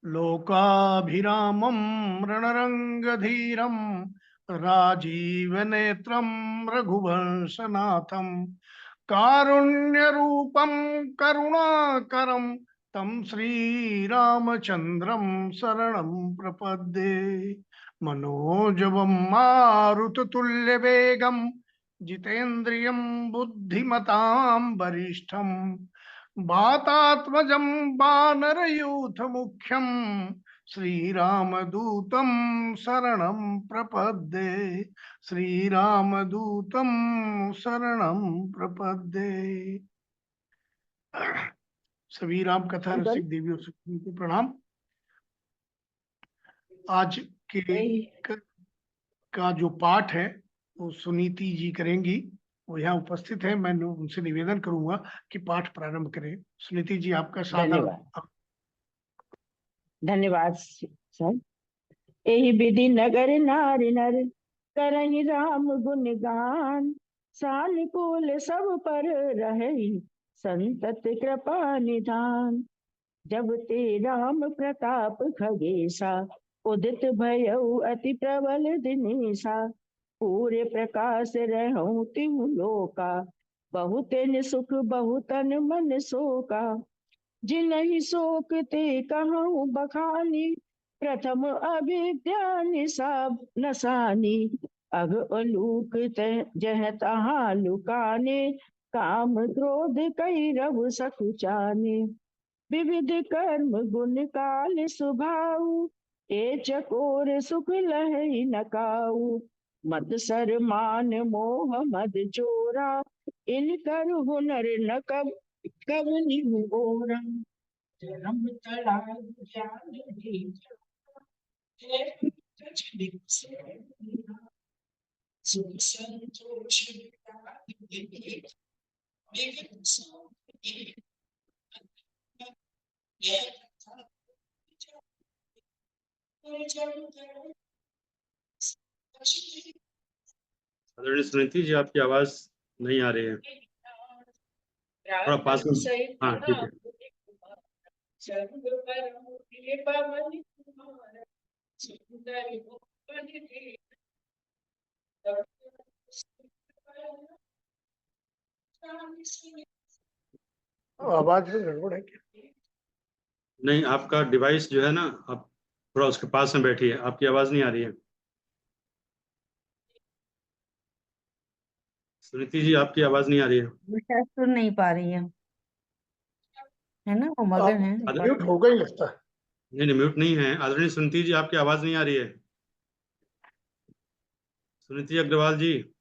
लोकाभिरामं रणरंगधीरं राजीवनेत्रं रघुवंशनाथं कारुण्यरूपं करुणाकरं तं श्रीरामचन्द्रं शरणं प्रपद्ये। मनोजवं मारुततुल्यवेगं जितेन्द्रियं बुद्धिमतां वरिष्ठं वातात्मजं वानरयूथमुख्यं श्रीरामदूतं शरणं प्रपद्ये। श्रीरामदूतं शरणं प्रपद्ये। सभी राम कथा रसिक देवियों से प्रणाम। आज के का जो पाठ है वो सुनीति जी करेंगी। वो यहाँ उपस्थित है। मैं उनसे निवेदन करूंगा कि पाठ प्रारंभ करें। सुनीति जी, आपका सादर धन्यवाद सर। यही विधि नगर नारी नर करहि राम गुण गान, सानुकूल सब पर रहे संतत कृपा निधान। जब ते राम प्रताप खगेसा, उदित भयउ अति प्रबल दिनेसा। पूरे प्रकाश रहूं तिहु लोका, बहुतन सुख बहुतन मन शोका। जिनहि शोक ते कहूँ बखानी, प्रथम अविद्या निशा नसानी। अग अलूक जह तहाँ लुकाने, काम क्रोध कई रघु सकुचाने। विविध कर्म गुण काल सुभाऊ, ए चकोर सुख लहई नकाऊ। मत सर मान मोह मद चोरा, इन कर हुनर न कब कब निगोरा। जन्म तला ज्ञान दीजा, सुख संतोष आदरणीय सुनीति जी, आपकी आवाज नहीं आ रही है, थोड़ा पास में। हाँ, ठीक है। आवाज में गड़बड़ है क्या? नहीं, आपका डिवाइस जो है ना, आप थोड़ा उसके पास में बैठिए, आपकी आवाज नहीं आ रही है। सुनीति जी, आपकी आवाज नहीं आ रही है। सुन नहीं पा रही है ना, वो मगन है। म्यूट हो गई लगता है। नहीं, म्यूट नहीं है। आदरणीय सुनीति जी, आपकी आवाज नहीं आ रही है। सुनीति अग्रवाल जी।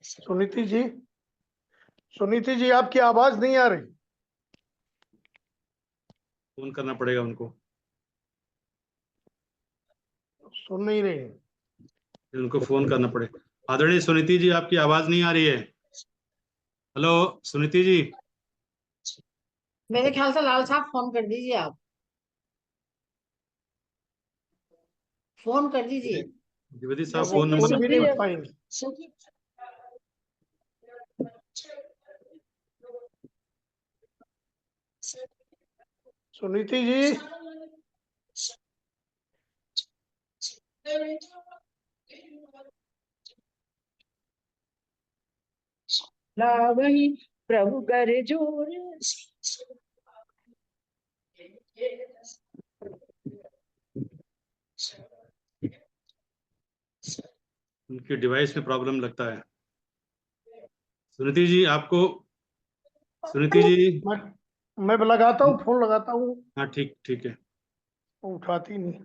सुनीति जी, सुनीति जी, आपकी आवाज नहीं आ रही। फोन करना पड़ेगा उनको। सुन नहीं रही। उनको फोन करना पड़ेगा। आदरणीय सुनीति जी, आपकी आवाज नहीं आ रही है। हेलो सुनीति जी। मेरे ख्याल से लाल साहब फोन कर दीजिए, आप फोन कर दीजिए। द्विवेदी साहब, फोन नंबर भी नहीं उठाएंगे। सुनीति जी, वही प्रभु कर जोर, उनके डिवाइस में प्रॉब्लम लगता है। सुनीति जी, आपको सुनीति जी, मैं लगाता हूँ, फोन लगाता हूँ। हाँ ठीक ठीक है। वो उठाती नहीं।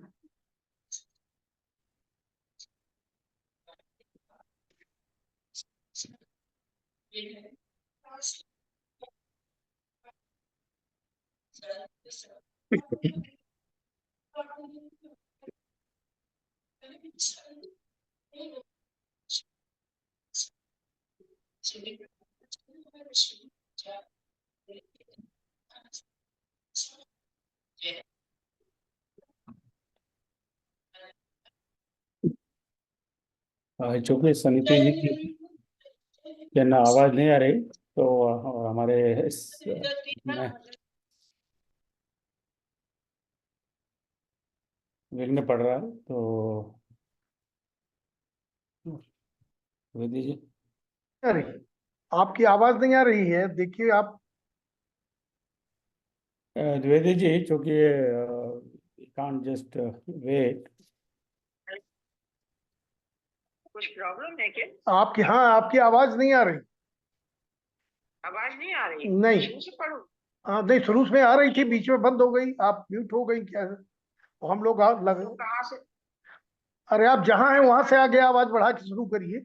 चूंकि समिति जी की क्या ना आवाज नहीं आ रही, तो और हमारे इस में विघ्न पड़ रहा है, तो द्विवेदी जी। आ रही आपकी आवाज नहीं आ रही है, देखिए आप। द्विवेदी जी, चूंकि कांट जस्ट वेट। कुछ प्रॉब्लम है क्या? आपकी, हाँ, आपकी आवाज नहीं आ रही। आवाज नहीं आ रही? नहीं। शुरू से पढ़ूं? हाँ नहीं, शुरू में आ रही थी, बीच में बंद हो गई, आप म्यूट हो गई क्या है? तो हम लोग लग। कहाँ से? अरे आप जहाँ हैं वहां से आगे आवाज बढ़ा के शुरू करिए।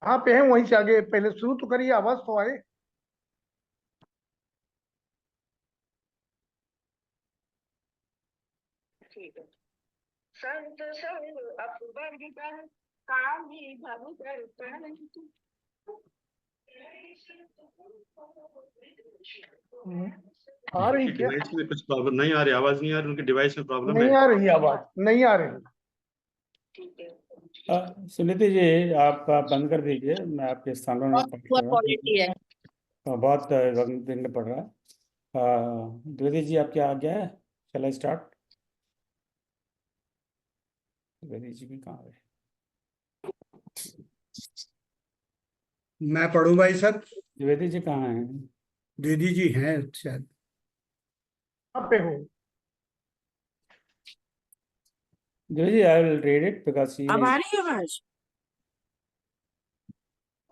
कहाँ पे हैं वहीं से आगे पहले शुरू तो करिए, आवाज तो आए। ठीक है। संत संग अपवर्ग कर, कामी भव कर परंतु। आ रही उनकी क्या? डिवाइस में कुछ प्रॉब्लम नहीं आ रही, आवाज नहीं आ रही, उनकी डिवाइस में प्रॉब्लम नहीं है। आ रही आवाज, नहीं आ रही। ठीक है। सुनीति जी, आप बंद कर दीजिए, मैं आपके स्थानों में पढ़ पुअर रहा हूँ। क्वालिटी है। बहुत विघ्न पड़ रहा है। द्विवेदी जी, आपकी आज्ञा है, चला स्टार्ट। द्विवेदी जी भी कहाँ गए? मैं पढ़ूं भाई साहब? द्विवेदी जी कहाँ हैं? दीदी जी हैं शायद। कहाँ पे हो? Dwivedi, I will read it because अब आ रही है आवाज?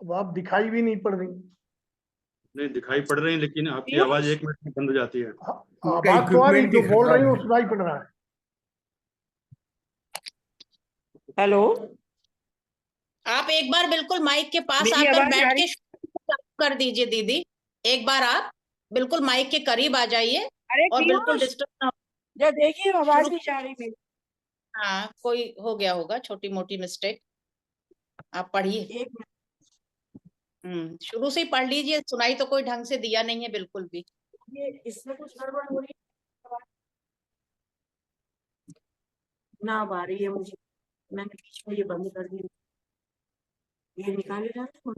अब आप दिखाई भी नहीं पड़ रही। नहीं दिखाई पड़ रही, लेकिन आपकी आवाज 1 मिनट में बंद हो जाती है। उनका आवाज तो आ रही, इक्विपमेंट जो ही बोल रही खराब हूँ है। सुनाई पड़ रहा है। हेलो, आप एक बार बिल्कुल माइक के पास मेरी आकर आवाज आ बैठ रही? के चालू कर दीजिए दीदी। एक बार आप बिल्कुल माइक के करीब आ जाइए अरे और बिल्कुल पीयूष, डिस्टर्ब ना हो। जरा देखिए आवाज शुरू, नहीं जा रही मेरी। हाँ कोई हो गया होगा छोटी मोटी मिस्टेक। आप पढ़िए। एक मिनट, शुरू से ही पढ़ लीजिए, सुनाई तो कोई ढंग से दिया नहीं है बिल्कुल भी। ये इसमें कुछ गड़बड़ हो रही है, ना अब आ रही है मुझे। मैंने बीच में ये बंद कर दी, ये निकाले जाते हैं।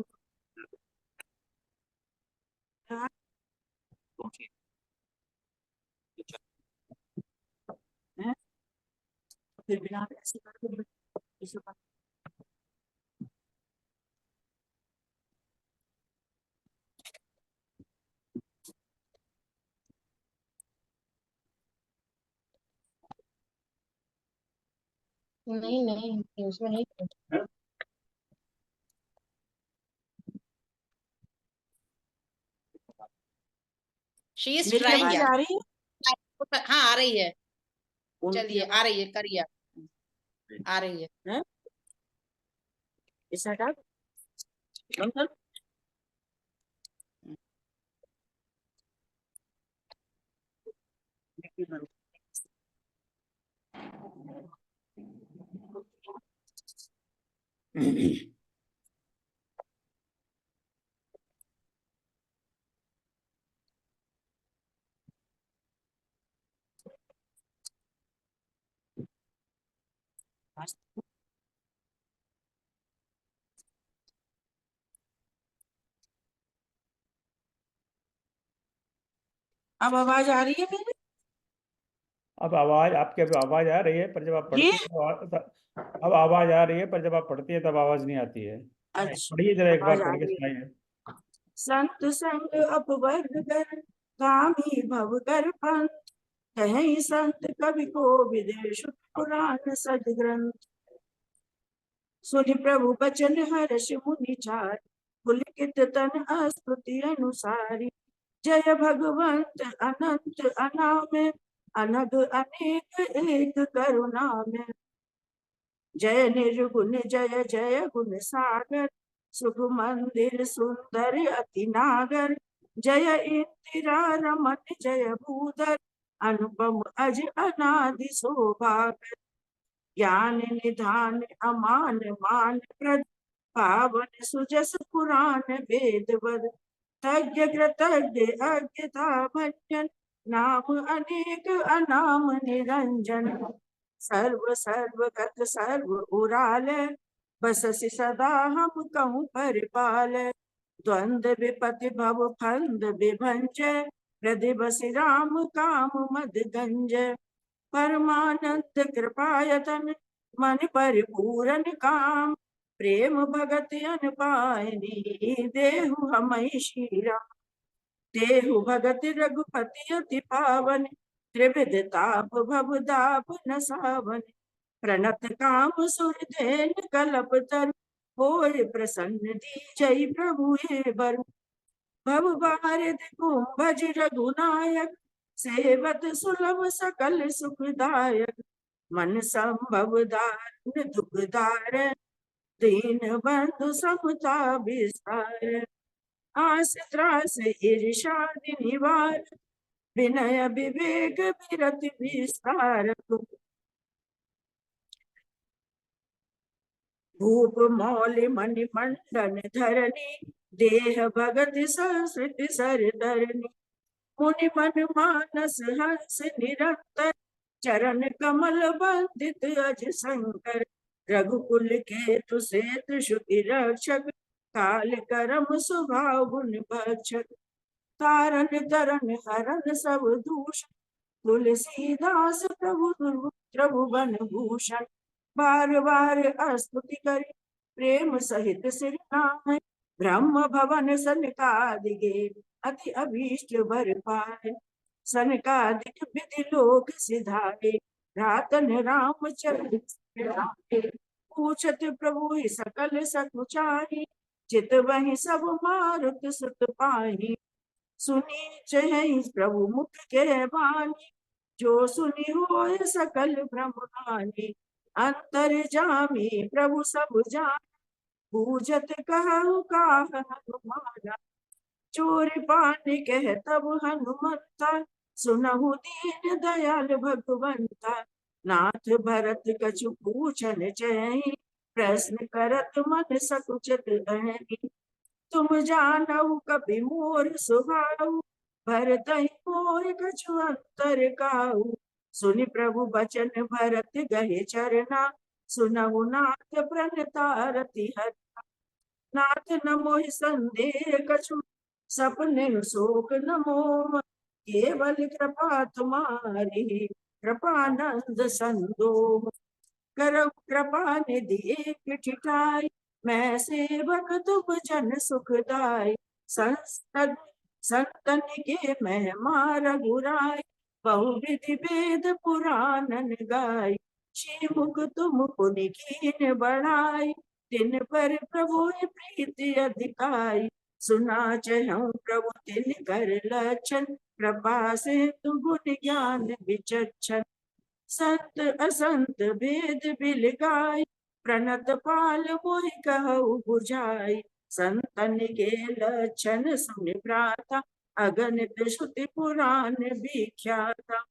हाँ, ओके। हैं? फिर बिना ऐसे करके इसे नहीं नहीं उसमें नहीं। शी इज मेरी ट्राइंग आवाज यार। आ रही है? हाँ आ रही है, उनकी चलिए आ रही है, करिए आप। आ रही है। हैं? इसे हटा दो, बंद कर। अब आवाज आ रही है मेरी? अब आवाज, आपकी अब आवाज आ रही है, पर जब आप जी, पढ़ती है अब आवाज आ रही है, पर जब आप पढ़ती है तब आवाज नहीं आती है। अच्छा पढ़िए जरा, एक बार आवाज आ पढ़ के रही है। सुनाइए। संत संग अपवर्ग कर, कामी भव कर पंथ, कहीं संत कवि को विदेश पुराण सद ग्रंथ। सुनि प्रभु बचन हर्ष मुनि चार, पुलकित तन स्तुति अनुसारी। जय भगवंत अनंत अनाम, अनग अनेक एक करुणा में। जय निर्गुण जय जय गुण सागर, सुख मंदिर सुंदर अति नागर। जय इंदिरा रमन जय भूधर, अनुपम अज अनादि शोभागर। ज्ञान निधान अमान मान प्रद, पावन सुजस पुराण वेद वद। तज्ञ कृतज्ञ अज्ञता भंजन, नाम अनेक अनाम निरंजन। सर्व सर्वगत सर्व उराल, बससि सदा हम कहूँ परिपाल। द्वंद्व विपति भव फंद विभंजय, हृदय बसि राम काम मद गंजय। परमानंद कृपायतन मन परिपूरन काम, प्रेम भगति अनपायनी देहु हमहि श्री राम। देहु भगति रघुपति अति पावन, त्रिविध ताप भव दाप न सावन। प्रणत काम सुर धेन कलप तरु, होय प्रसन्न दीजै प्रभु ये बरु। भव बारिद कुंभज रघुनायक, सेवत सुलभ सकल सुखदायक। मन संभव दारुण दुख दार, दीन बंधु समता विस्तार। आस त्रास ईर्षादि निवार, विनय विवेक विरति विस्तार। भूप मौलि मणि मंडन धरनी, देह भगत संस्कृति सरदरनी। मुनि मन मानस हंस निरंतर, चरण कमल बंदित अज शंकर। रघुकुल केतु सेतु श्रुति रक्षक, काल करम स्वभाव गुण भक्षक। तारन तरन हरन सब दूषण, तुलसीदास प्रभु त्रिभुवन भूषण। बार बार स्तुति करि प्रेम सहित सिर नाम, ब्रह्म भवन सनकादिक अति अभीष्ट वर पाए। सनकादिक विधि लोक सिधाए, रातन राम चरण पूछत प्रभु सकल सकुचाई। चित वही सब मारुत सुत पाही, सुनी चहि प्रभु मुख के बानी। जो सुनी होय सकल ब्रह्मानी, अंतर जामी प्रभु सब जान। पूजत कहु काह हनुमाना, चोर पान कह तब हनुमंता। सुनहु दीन दयाल भगवंता, नाथ भरत कछु पूछन चहि। प्रश्न करत मन सकुचत अहि, तुम जानहु कपि मोर स्वभाव। भरतहि मोर कछु अंतर काहू, सुनि प्रभु बचन भरत गहे चरना। सुनहु नाथ प्रणतारति हरना, नाथ न मोहि संदेह कछु, सपने शोक न मोह। केवल कृपा तुम्हारी, कृपानंद संदोह। करौ कृपा निधि एक ठिठाई, मैं सेवक तुम जन सुखदाई। संतन के महिमा रघुराई, बहुविधि वेद पुराणन गाय। श्री मुख तुम पुनि कीन बढ़ाई, तिन पर प्रभु प्रीति अधिकाई। सुना चहु प्रभु तिन कर लक्षण, कृपा से तु गुण ज्ञान विचक्षण। संत असंत भेद बिल गाय, प्रणत पाल मोहि कहु बुझाई। संतन के लक्षण सुनि भ्राता, अगणित श्रुति पुराण विख्याता।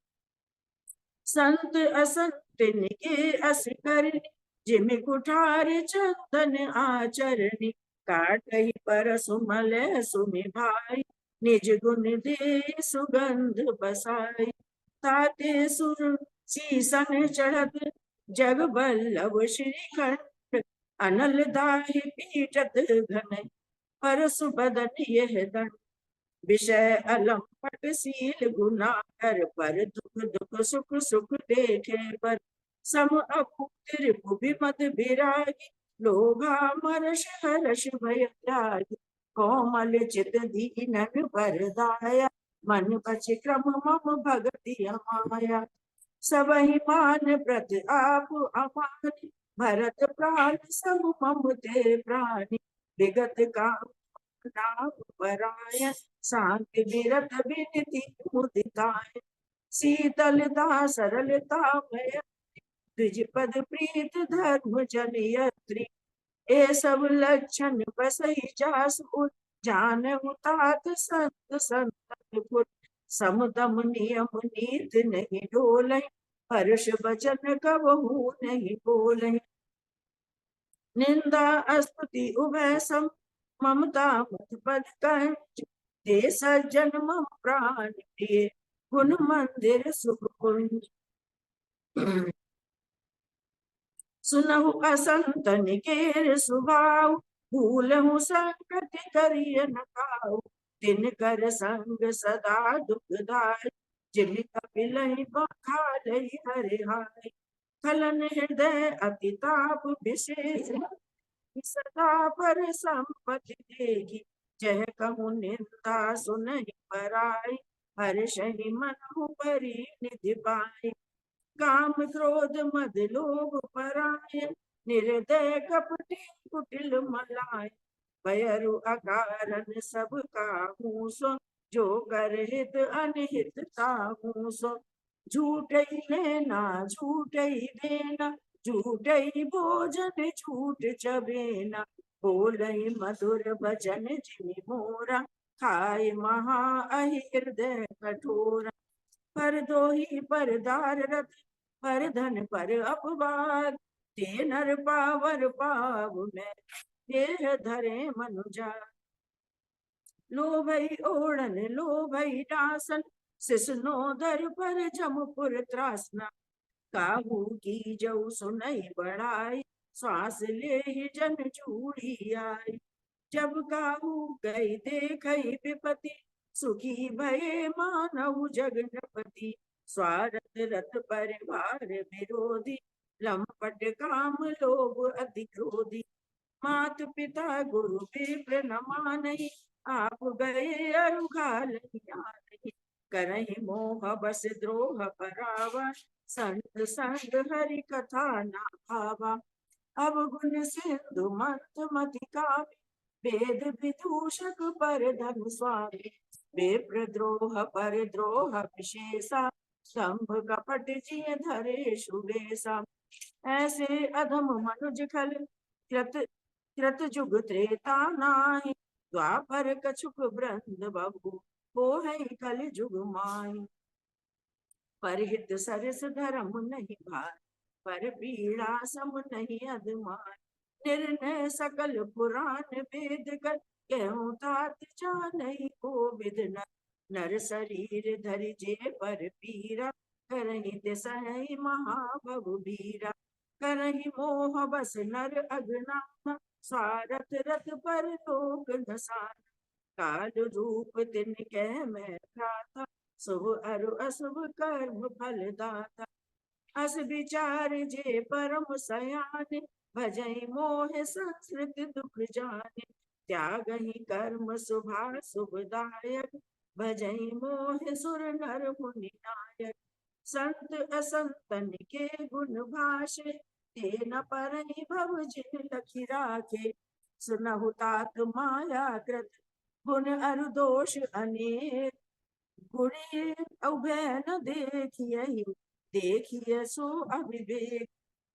संत असंत के अस करनी, जिमि कुठार चंदन आचरणी। काटहि परसु मलय सुमि भाई, निज गुण दे सुगंध बसाई। ताते सुर सीसन चढ़त, जग बल्लभ श्रीखंड। अनल दाहि पीटत घन, परसु बदन यह दंड। विषय अलंपट सील गुनाकर, पर दुख दुख सुख सुख देखे पर। सम अपूत रिपु विमत विरागी, लोभा मरष हर्ष भय त्यागी। कोमल चित दीनन वरदाया, मन बच क्रम मम भगति अमाया। सबहि मान प्रत आप अमान, भरत प्राण सब मम ते प्राणी। विगत काम नाम परायण, शांति विरत विनति मुदिताय। शीतलता सरलता मय, द्विज पद प्रीत धर्म जन यत्री। ए सब लक्षण बसहि जासु, जानहु तात संत संतन गुण। समदम नियम नीति नहीं डोलै, हर्ष बचन कबहु नहीं बोलै। निंदा स्तुति उभय सम, ममता मत पद कंच। ते सज्जन मम प्राण प्रिय, गुण मंदिर सुख कुंज। सुनहु असंतन केर सुभाव, भूलहु संकट करिय न काऊ। तिनकर संग सदा दुखदाई, जिन कपिलहि बखालहि हरि हाय। खलन हृदय अति ताप विशेष, सदा पर संपत्ति देखी। जह कहूँ निंदा सुनहि पराई, हर्षहि मनहु परि निधि पाई। काम क्रोध मद लोभ पराय, निर्दय कपटी कुटिल मलाय। भयरु अकारण सब काहू सो, जो कर हित अनहित ताहू सो। झूठई लेना झूठई देना, झूठई भोजन झूठ चबेना। बोलई मधुर भजन जिमि मोरा, खाए महा अहि हृदय कठोरा। पर दोही पर दार रथ, पर धन पर अपवाद। ते नर पावर पाव में, देह धरे मनुजा। लोभई ओढ़न लोभई डासन, सिसनोदर पर जमपुर त्रासना। काहू की जऊ सुनई बढ़ाई, श्वास ले ही जन चूड़ी आई। जब काहू गई देखई विपति, सुखी भये मानव जगनपति। स्वार्थ रथ परिवार विरोधी, लंपट काम लोभ अति क्रोधी। मात पिता गुरु विप्र न मानहि, आप गए अरुघालहि आनहि। करहि मोह बस द्रोह परावा, संत संग हरि कथा ना भावा। अब गुण सिंधु मंत मति काव्य, वेद विदूषक पर धन स्वामी। विप्रद्रोह पर द्रोह विशेषा, दंभ कपट जिय धरे सुबेसा। ऐसे अधम मनुज खल, कृत जुग त्रेता नाहि। द्वापर कछुक वृंद बहु, होहै कल जुग माहि। परहित सरस धर्म नहीं भार, पर पीड़ा सम नहीं अधमार। निर्णय सकल पुराण वेद कर, केहूँ तात जानहि कोविद न। नर शरीर धरि जे पर पीरा, करहि तिसहि महाभव बीरा। करहि मोह बस नर अगनाना, स्वारथ रथ पर लोक नसाना। काल रूप तिनके मैं भ्राता, शुभ अरु अशुभ कर्म फल दाता। अस विचार जे परम सयाने, भजई मोह संस्कृत दुख जाने। त्यागहि कर्म शुभा शुभदायक, भजई मोह सुर नर मुनि नायक। संत असंतन के गुण भाषे, ते न परहि भव जिन लखि राखे। सुनहु तात माया कृत, गुण अरु दोष अनेक। गुणी उभय न देखियहि, देखिय सो अविवेक।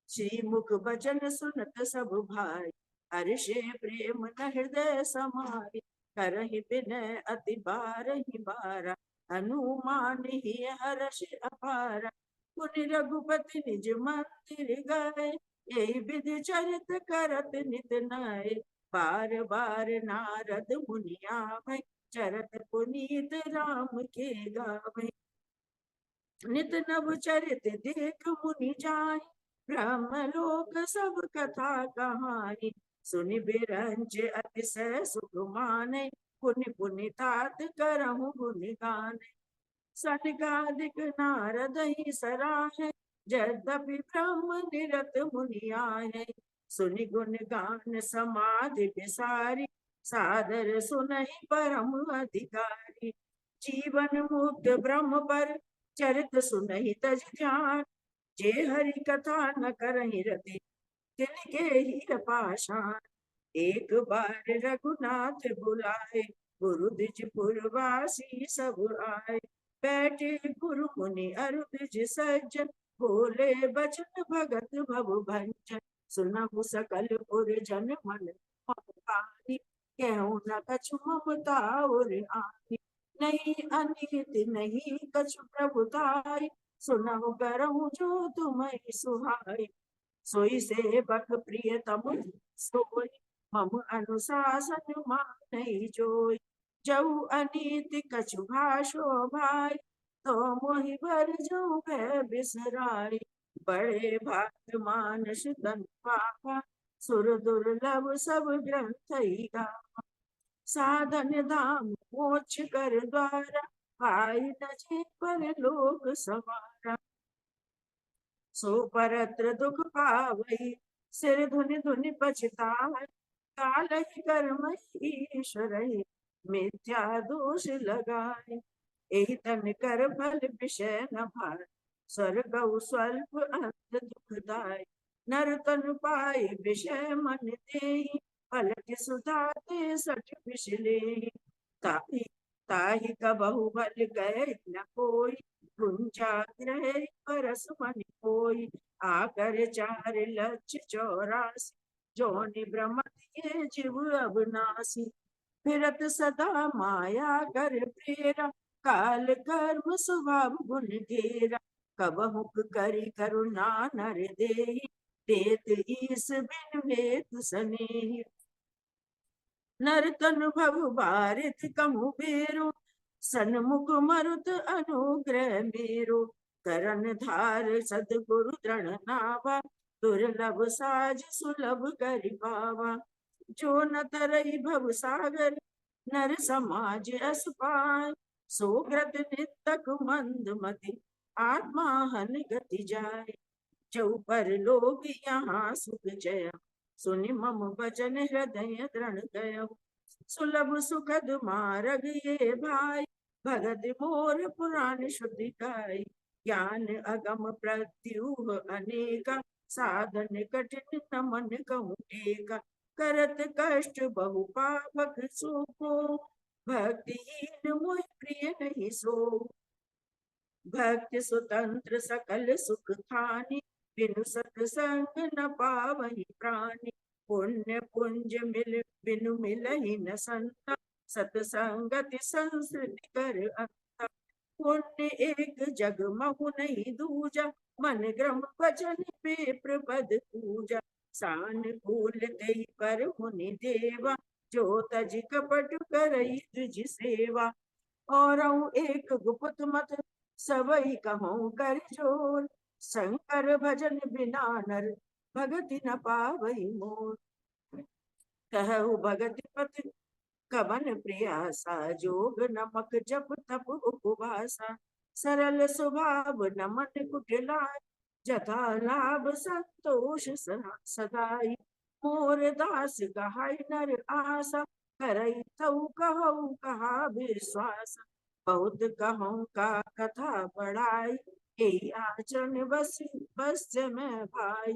श्री मुख बचन सुनत सब भाई, हर्षे प्रेम न हृदय समाई। करहि विनय अति बारहि बारा, हनुमान ही हर्ष अपारा। पुनि रघुपति निज मंदिर गए, यही विधि चरित करत नित नय। बार बार नारद मुनि आवै, चरत पुनीत राम के गावै। नित नव चरित देख मुनि जाहि, ब्रह्मलोक सब कथा कहानी। सुनि बिरंच अतिशय सुख मानै, पुनि पुनि तात करहु गुण गानै। सनकादिक नारद ही सराहे, यद्यपि ब्रह्म निरत मुनि आये। सुनि गुण गान समाधि विसारी, सादर सुनहि परम अधिकारी। जीवन मुक्त ब्रह्म पर चरित सुनहि तज ध्यान, जे हरि कथा न करहि रति, तिनके ही पाषाण। एक बार रघुनाथ बुलाए, गुरु द्विज पुरवासी सब आए। बैठे गुरु मुनि अरु द्विज सज्जन, बोले बचन भगत भव भंजन। सुनहु सकल पुर जन मन भारी, कहूँ न कछु ममता और आनी। नहीं अनित नहीं कछु प्रभुताई, सुनहु करहु जो तुम्हें सुहाई। सोई सेवक प्रियतम सोई, मम अनुशासन मानहि जोई। जऊ अनीति कछु भाषो भाई, तो मोहि बर जो भय बिसराई। बड़े भाग्य मानस तन पावा, सुर दुर्लभ सब ग्रंथ ही गावा। साधन धाम मोक्ष कर द्वारा, पाई न जे पर लोक सवारा। सो परत्र दुख पावई, सिर धुनि धुनि पछताई। काल ही कर्म ईश्वर ही, मिथ्या दोष लगाए। एहि तन कर फल विषय न भार, स्वर्ग स्वल्प अंत दुखदाय। नर तन पाए विषय मन देहि, पलट सुधा ते सठ विष लेहि। ताहि ताहि कबहु बल गए न कोई, कुंजाग्रह परस मन कोई। आकर 4,84,000, जोनि ब्रह्मति के जीव अविनाशी। फिरत सदा माया कर प्रेरा, काल कर्म स्वभाव गुण घेरा। कबहु करि करुणा नर देहि, देत ईस बिन हेतु सनेहि। नर तन भव बारित कहु बेरो, सन्मुख मरुत अनुग्रह मेरो। करन धार सद्गुरु दृढ़ नावा, दुर्लभ साज सुलभ करि पावा। जो न तरई भव सागर, नर समाज अस पाए। सो ग्रत नितक मंद मति, आत्मा हन गति जाय। जो पर लोग यहाँ सुख जय, सुनि मम वचन हृदय दृढ़ गय। सुलभ सुखद मार्ग ये भाई, भगत मोर पुराण शुद्धि गाई। ज्ञान अगम प्रत्युह अनेका, साधन कठिन न मन कहूँ टेका। करत कष्ट बहु पावक सो, भक्तिहीन मोहि प्रिय नहीं सो। भक्ति स्वतंत्र सकल सुख खानी, बिनु सत्संग न पावहि प्राणी। पुण्य पुंज मिल बिनु मिलहि न संता, सत्संगति संस्कृति कर अंता। पुण्य एक जग महु नहीं दूजा, मन ग्रम वचन विप्र पद पूजा। सानुकूल तेहि पर मुनि देवा, जो तज कपट करई तुझ सेवा। और एक गुप्त मत, सबई कहूँ कर जोर। शंकर भजन बिना नर, भगति न पावई मोर। कहु भगति पति कवन प्रयासा, जोग नमक जप तप उपवासा। सरल स्वभाव न मन कुटिलाय, जथा लाभ संतोष सदाई। मोर दास कहाई नर आशा, करई तऊ कहऊ कहा विश्वास। बहुत कहूँ का कथा बढ़ाई, यही आचरण बस में भाई।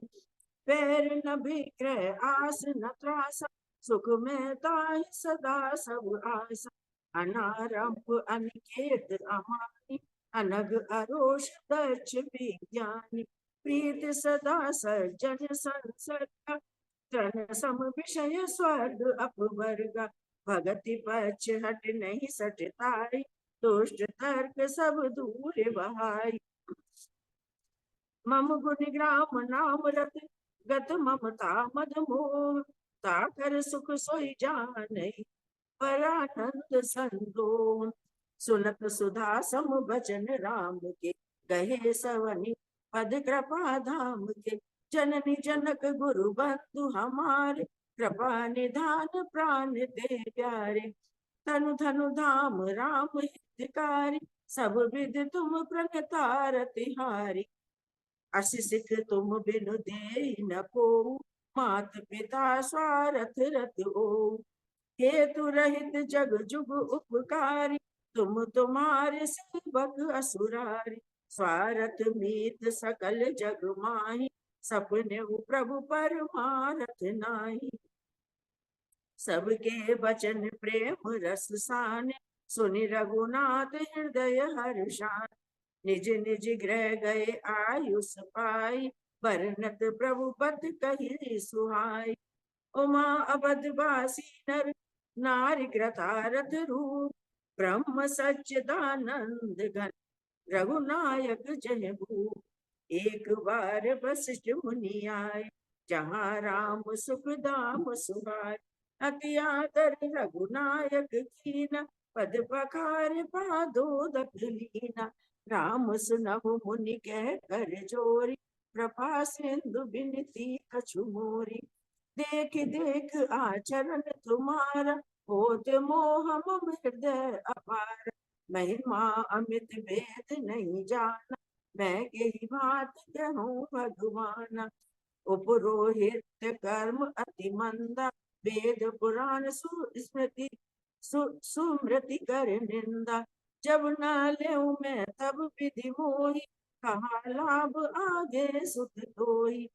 पैर न विग्रह आस न त्रासा, सुख में ताहि सदा सब आस। अनारंभ अनिकेत अमानी, अनग अरोष दक्ष विज्ञानी। प्रीत सदा सज्जन संसर्ग, तन सम विषय स्वर्ग अपवर्ग। भगति पक्ष हट नहीं सटताई, दुष्ट तर्क सब दूर बहाई। मम गुण ग्राम नाम रत, गत ममता मद मोह। ताकर सुख सोई जानई, परानंद संतोष। सुनत सुधा सम बचन राम के, कहे सवनि पद कृपा धाम के। जननी जनक गुरु बंधु हमारे, कृपा निधान प्राण दे प्यारे। तनु धनु धाम राम हितकारी, सब विध तुम प्रणतार तिहारी। अस सिख तुम बिनु दे न को, मात पिता स्वारथ रत हो। हेतु रहित जग जुग उपकारी, तुम तुम्हारे सेवक असुरारी। स्वारथ मीत सकल जग माही, सपने प्रभु परमारथ नाही। सबके वचन प्रेम रस साने, सुनि रघुनाथ हृदय हर्षान। निज निज गृह गए आयुष पाई, बरनत प्रभु पद कहि सुहाई। उमा अवध वासी नर नारी कृतारथ रूप, ब्रह्म सच्चिदानंद घन रघुनायक जय भूप। एक बार वशिष्ठ मुनि आए, जहाँ राम सुख दाम सुहाय। अति आदर रघुनायक कीना, पद पखार पादोदक लीना। राम सुनहु मुनि कह कर जोरी, कृपा सिंधु बिनती कछु मोरी। देख देख आचरण तुम्हारा, होत मोह मम हृदय अपार। महिमा अमित भेद नहीं जाना, मैं यही बात कहूँ भगवाना। उपरोहित कर्म अति मंदा, वेद पुराण सुस्मृति सुमृति कर निंदा। जब न लेऊं मैं तब विधि मोहि, कहा लाभ आगे सुत तोहि।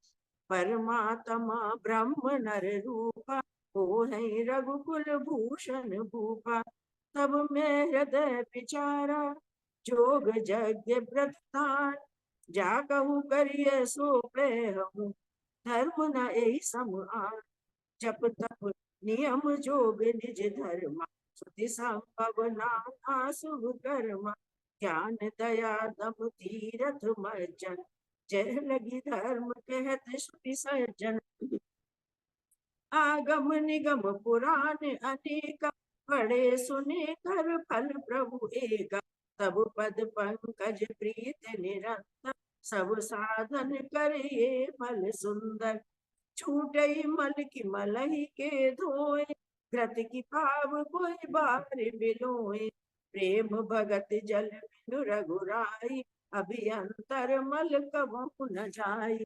परमात्मा ब्रह्म नर रूपा, हो है रघुकुल भूषण भूपा। तब मैं हृदय विचारा, जोग यज्ञ व्रत दान। जा कहूँ करिय सो हूँ, धर्म न एहि सम आन। जप तप नियम जोग निज धर्म, श्रुति संभव नाना शुभ कर्म। ज्ञान दया दम तीरथ मज्जन, जय लगी धर्म कहत श्रुति सज्जन। आगम निगम पुराण अनेक, पढ़े सुने कर फल प्रभु एक। तब पद पंकज प्रीत निरंतर, सब साधन करे फल सुंदर। छूटई मल की मलहि के धोए, घृत की पाव कोई बार बिलोए। प्रेम भगत जल बिनु रघुराई, अभियंतर मल कबहु न जाई।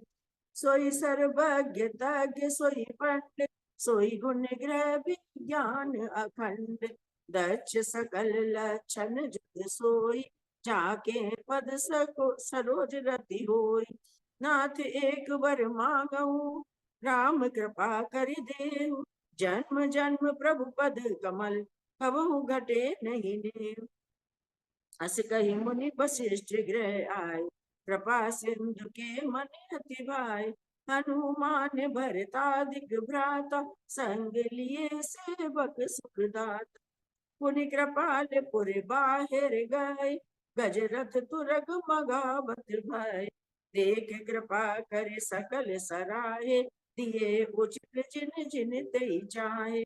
सोई सर्वज्ञ तज्ञ सोई पंडित, सोई गुण ग्रह विज्ञान अखंड। दक्ष सकल लक्षण जुग सोई, जाके पद सको सरोज रति होई। नाथ एक वर मांगऊं, राम कृपा करि देहु। जन्म जन्म प्रभु पद कमल, कबहु घटे नहीं नेहु। अस कही मुनि वशिष्ठ गृह आए, कृपा सिंधु के मन अति भाई। हनुमान भरतादिक भ्राता, संग लिए सेवक सुखदाता। पुनि कृपाल पुर बाहिर गए, गजरथ तुरग मगावत भय। देख कृपा कर सकल सराहे, दिए उचित जिन जिन तेहि चाहे।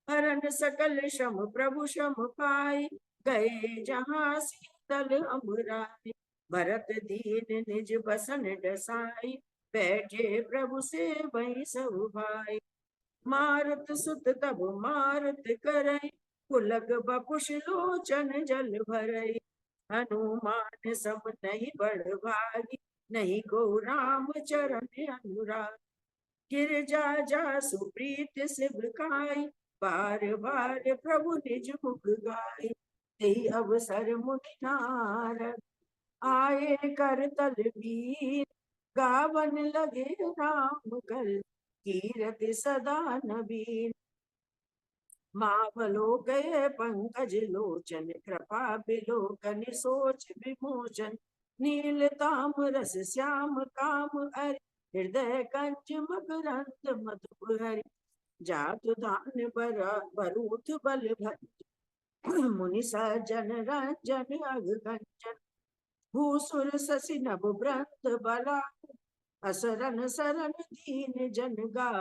हरन सकल श्रम प्रभु श्रम पाई, गए जहाँ शीतल अमराई। भरत दीन निज बसन डसाई, बैठे प्रभु से वही सब भाई। मारुत सुत तब मारुत करई, पुलक बपुष लोचन जल भरई। हनुमान सम नहीं बड़ भागी, नहीं को राम चरण अनुराग। गिरजा जा सुप्रीत सिव खाई, बार बार प्रभु निज मुख गाई। तेहि अवसर मुनि नारद, आए कर तल वीर। गावन लगे राम कल, कीरति सदा नवीन। मावलो गए पंकज लोचन, कृपा बिलोकन सोच विमोचन। नील ताम रस श्याम काम हरि, हृदय कंज मकरंद मधुर हरि। जातु दान बरूथ बल भंजन, मुनि सज्जन रंजन अग कंचन। भूसुर शशि नभ ब्रंद बला, असरन सरन दीन जन गा।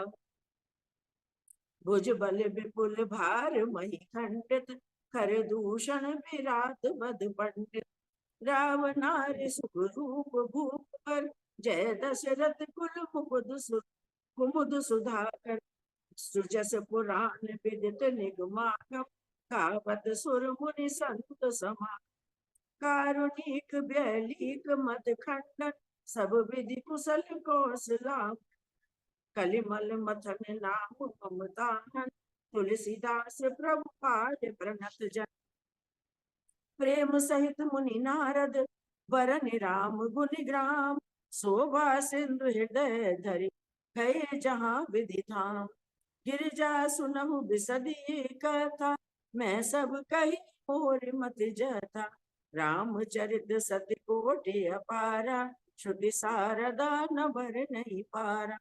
भुज बल विपुल भार मही खंडित, कर दूषण विराट बद पंडित। रावणारि सुख रूप भूप पर, जय दशरथ कुमुद सुधाकर। सुजस पुराण विदित निगमागम, गावत सुर मुनि संत समा। कारुणिक व्यलीक मत खंडन, सब विधि कुशल कौशला। कलिमल मथन नाम ममतानन, तुलसीदास प्रभु पाद प्रणत जन। प्रेम सहित मुनि नारद, वरन राम गुण ग्राम। शोभा सिंधु हृदय धरि, गए जहाँ विधि धाम। गिरिजा सुनहु बिसदी कथा, मैं सब कही मोर मत जथा। रामचरित सत कोटि अपारा, श्रुति सारदा न भर नहीं पारा।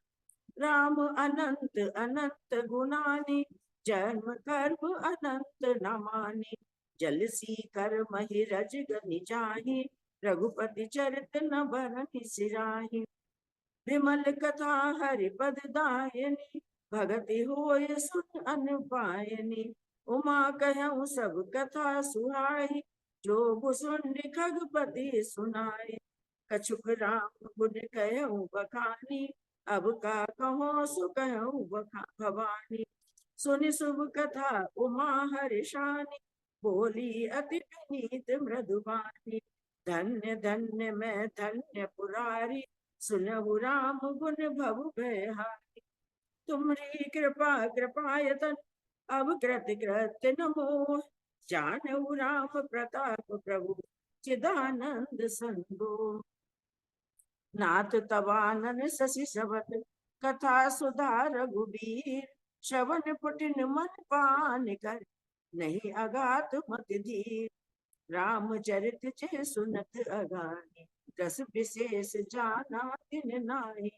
राम अनंत अनंत गुणानि, जन्म कर्म अनंत नमानि। जल सी कर महि रज गनि जाहि, रघुपति चरित न बरनि सिराहि। विमल कथा हरिपद दायनी, भगति होय सुन अनुपायनी। उमा कहूँ सब कथा सुहाई, जो सुन खगपति सुनाई। कछुक राम गुण कहूँ बखानी, अब का कहो सो कहूँ भवानी। सुनि शुभ कथा उमा हर्षानी, बोली अति विनीत मृदुबानी। धन्य धन्य मैं धन्य पुरारी, सुनहु राम गुण भव भयहारी। तुम्हारी कृपा कृपायतन, अब कृत कृत्य न मोह। जानहु राम प्रताप प्रभु, चिदानंद संदो। नाथ तवानन शशि शबत, कथा सुधा रघुबीर। श्रवण पुटिन मन पान कर, नहीं अगात मत धीर। रामचरित जे सुनत अगानी, रस विशेष जाना तिन नाहि।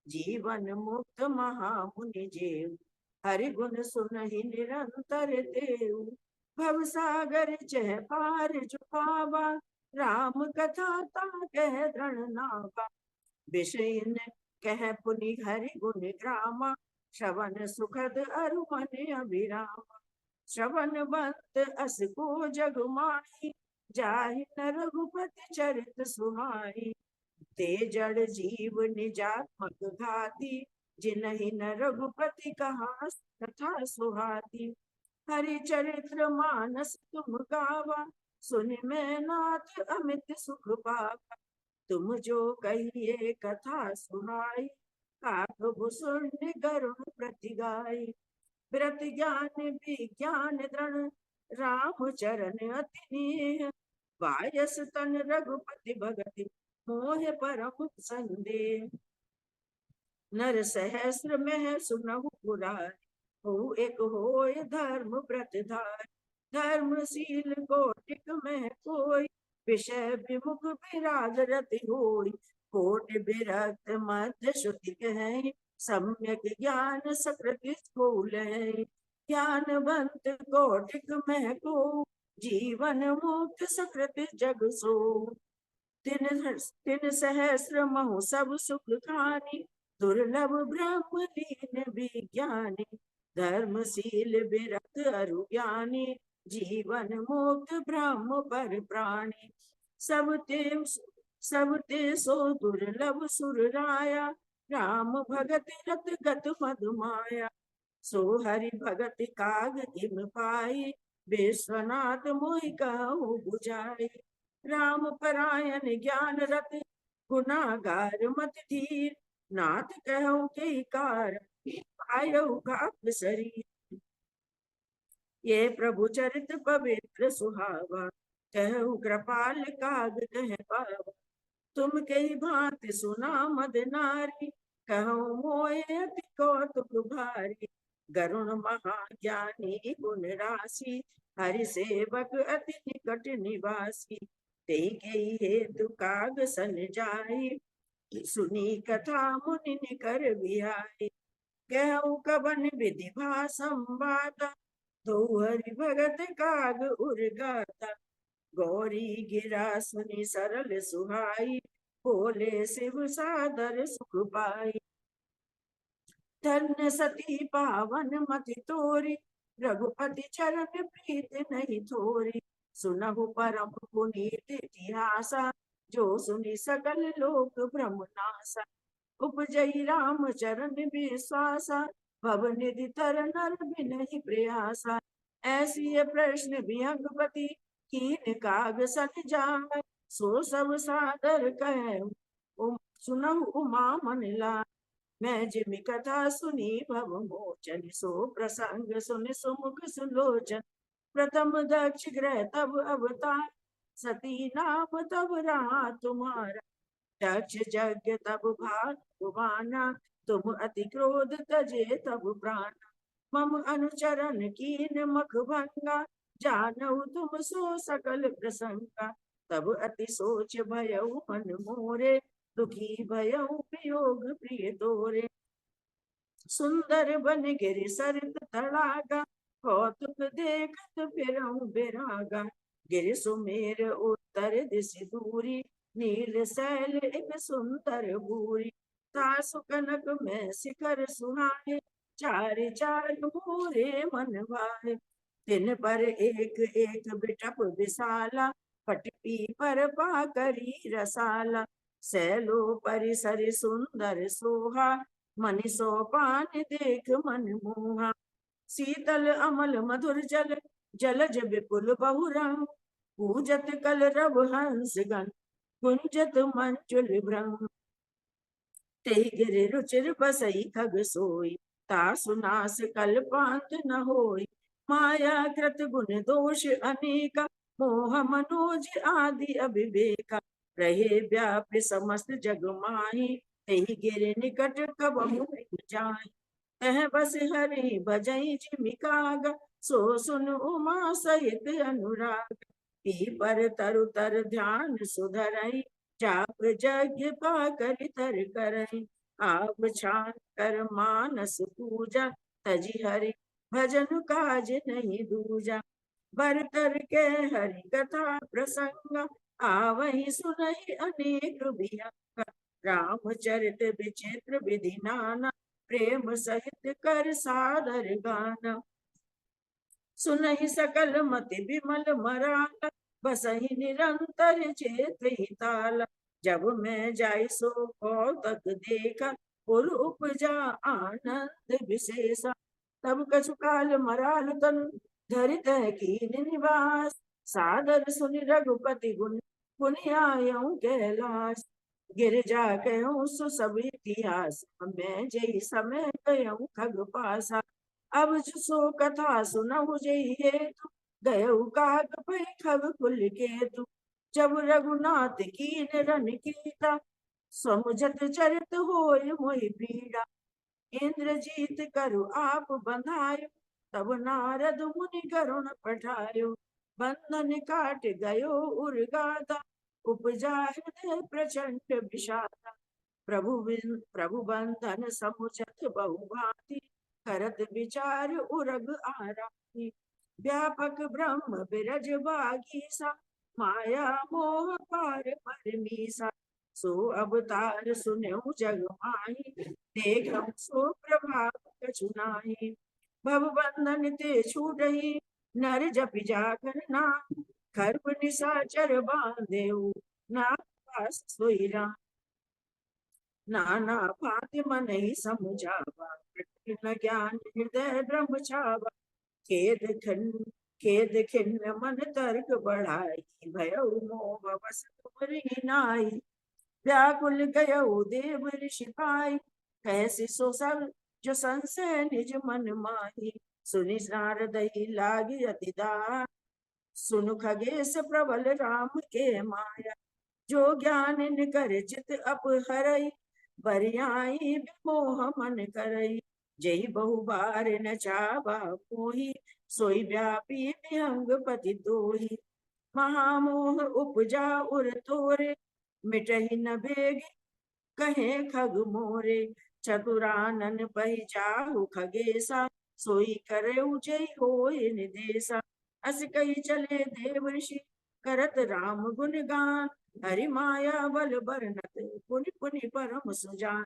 जीवन मुक्त महामुनि जेव, हरि गुण सुनहि निरंतर देव। भव सागर चह पार जुपावा, राम कथा ताकह दृढ़ नावा। विषय कह पुनि हरि गुण ग्रामा, श्रवण सुखद अरु मन अभिरामा। श्रवण बंत अस को जग माही, जाहि न रघुपति चरित सुहाई। ते जड़ जीव निजात्मक घाती, जिनहि न रघुपति कहा कथा सुहाती। हरि चरित्र मानस तुम गावा, सुनि मैं नाथ अमित सुख पावा। तुम जो कहिए कथा सुनाई, काकभु सुनि गरुड़ प्रति गाई। व्रत ज्ञान विज्ञान दृढ़, राम चरण अति नेह। वायस तन रघुपति भगति, मोह परम संदेह। नर सहस्र मह सुनहु पुराण, हो एक होय धर्म व्रत धार। धर्मशील कोटिक में कोई, विषय विमुख विराग रति होय। कोटि विरक्त मध्य श्रुति कहे, सम्यक ज्ञान सकृति स्थूल है। ज्ञानवंत कोटिक में को, जीवन मुक्त सकृति जग सो। तिन सहस्र महु सब सुख खानी, दुर्लभ ब्रह्म लीन विज्ञानी। धर्मशील विरक्त अरु ज्ञानी, जीवन मुक्त ब्रह्म पर प्राणी। सब ते सो दुर्लभ सुर राया, राम भगत रत गत मधुमाया। सो हरि भगत काग किम पाई, विश्वनाथ मोहि कहु बुझाई। राम परायण ज्ञान रत, गुनागार मत धीर। नाथ कहु के कार, आयु काप शरीर। ये प्रभु चरित पवित्र सुहावा, कहु कृपाल काग कह पावा। तुम कई भांति सुना मद नारी, कहूँ मोय अति कौतुक भारी। गरुण महाज्ञानी गुण राशि, हरि सेवक अति निकट निवासी। तेहि हेतु काग सन जाई, सुनी कथा मुनि निकर बिहाई। कहूँ कवन विधि भा संवादा, दो हरि भगत काग उर्गाता। गौरी गिरा सुनी सरल सुहाई, बोले शिव सादर सुख पाई। धन्य सती पावन मति तोरी, रघुपति चरण प्रीत नहीं थोरी। सुनहु परम पुनीत इतिहासा, जो सुनी सकल लोक भ्रम नासा। उपजई राम चरण विश्वासा, भव निधि तर नर बिनहि प्रयासा। ऐसी ये प्रश्न विहंगपति, कीन काग सन जाय। सो सब सादर कह सुनहु उमा मन लाय। मैं जिमि कथा सुनी भव मोचन, सो प्रसंग सुन सुमुख सुलोचन। प्रथम दक्ष ग्रह तब अवतार, सती नाम तब रहा तुम्हारा। दक्ष यज्ञ तब भागवाना, तुम अति क्रोध तजे तब प्राण। मम अनुचरण कीन मख भंगा, जानहु तुम सो सकल प्रसंगा। तब अति सोच भयउ मन मोरे, दुखी भयउ वियोग प्रिय तोरे। सुंदर बन गिरि सरित तड़ागा, कौतुक देखत फिरऊं बिरागा। गिरि सुमेर उत्तर दिश दूरी, नील शैल एक सुंदर भूरी। तासु कनक में शिखर सुहाए, चारि चार मोरे मन भाए। तिन पर एक एक बिटप विशाला, पटपी पर पाकरी रसाला। सैलो परिसर सुंदर सोहा, मनि सोपान देख मन मोहा। शीतल अमल मधुर जल, जलज विपुल बहुरंग, पूजत कल रव हंस गण, कुंजत मंजुल भ्रम। तेहि गिरि रुचिर बसई खग सोई, तासु नास कल्पांत न होई। माया कृत गुण दोष अनेका, मोह मनोज आदि अविवेका। रहे व्याप्य समस्त जग माही, तेहि गिरि निकट कबहु नहीं जाहि। तह बस हरि भजई जिमि काग, सो सुन उमा सहित अनुराग। पी पर तरु तर ध्यान सुधरई, जाप यज्ञ पाकर तर करई। आप छान कर मानस पूजा, तजी हरि भजन काज नहीं दूजा। बर कर के हरि कथा प्रसंग, आवहि सुनहि अनेक बिहंग। रामचरित विचित्र विधि नाना, प्रेम सहित कर सादर गाना। सुनहि सकल मति विमल मराल, बसहि निरंतर चेत हिताल। जब मैं जाई सो कौतक देखा, पुर उपजा आनंद विशेषा। तब कछु काल मराल तनु, धरि तह कीन निवास। सादर सुनि रघुपति गुण, पुनि आयऊ कैलास। गिरजा कहूँ सो सब इतिहास, मैं जई समय गयऊ खग पासा। अब सो कथा सुनहु जई हेतु, गयऊ काग भई खग कुल केतु। जब रघुनाथ कीन रन कीता, समुझत चरित होय मोहि पीड़ा। इंद्रजीत करु आप बंधायो, तब नारद मुनि करुण पठायो। बंधन काट गयो उर्गादा, उपजा हृदय प्रचंड विषादा। प्रभु बंधन समुझत बहु भांति, करत विचार उरग आराती। व्यापक ब्रह्म बिरज बागीसा, माया मोह पार परमीसा। सो अवतार सुनऊ जग माही, देखम सो प्रभाव कछु नाहि। भव बंधन ते छूटहि, नर जपि जागर नाम। खर्ब निशाचर बांधेउ, नाग पास सोई राम। नाना भांति मन ही समुझावा, न ज्ञान हृदय ब्रह्म छावा। खेद खिन्न मन तर्क बढ़ाई, भयउ मोह बस तुमरि नाई। व्याकुल गयउ देव ऋषि पाई, कैसे सो सब जो संशय निज मन माही। सुनि नारदहि लागी अति दास, सुनु खगेश प्रबल राम के माया। जो ज्ञान निकर चित अपहरई, बरियाई मोह मन करई। जय बहु बार न चावा मोहि, सोई व्यापी विहंग पति दोहि। महामोह उपजा उर तोरे, मिटहि न बेग कहे खग मोरे। चतुरानन पहिजाहु खगेसा, सोई करऊ जय होय निदेशा। अस कही चले देव ऋषि, करत राम गुण गान। हरि माया बल बरनत, पुनि पुनि परम सुजान।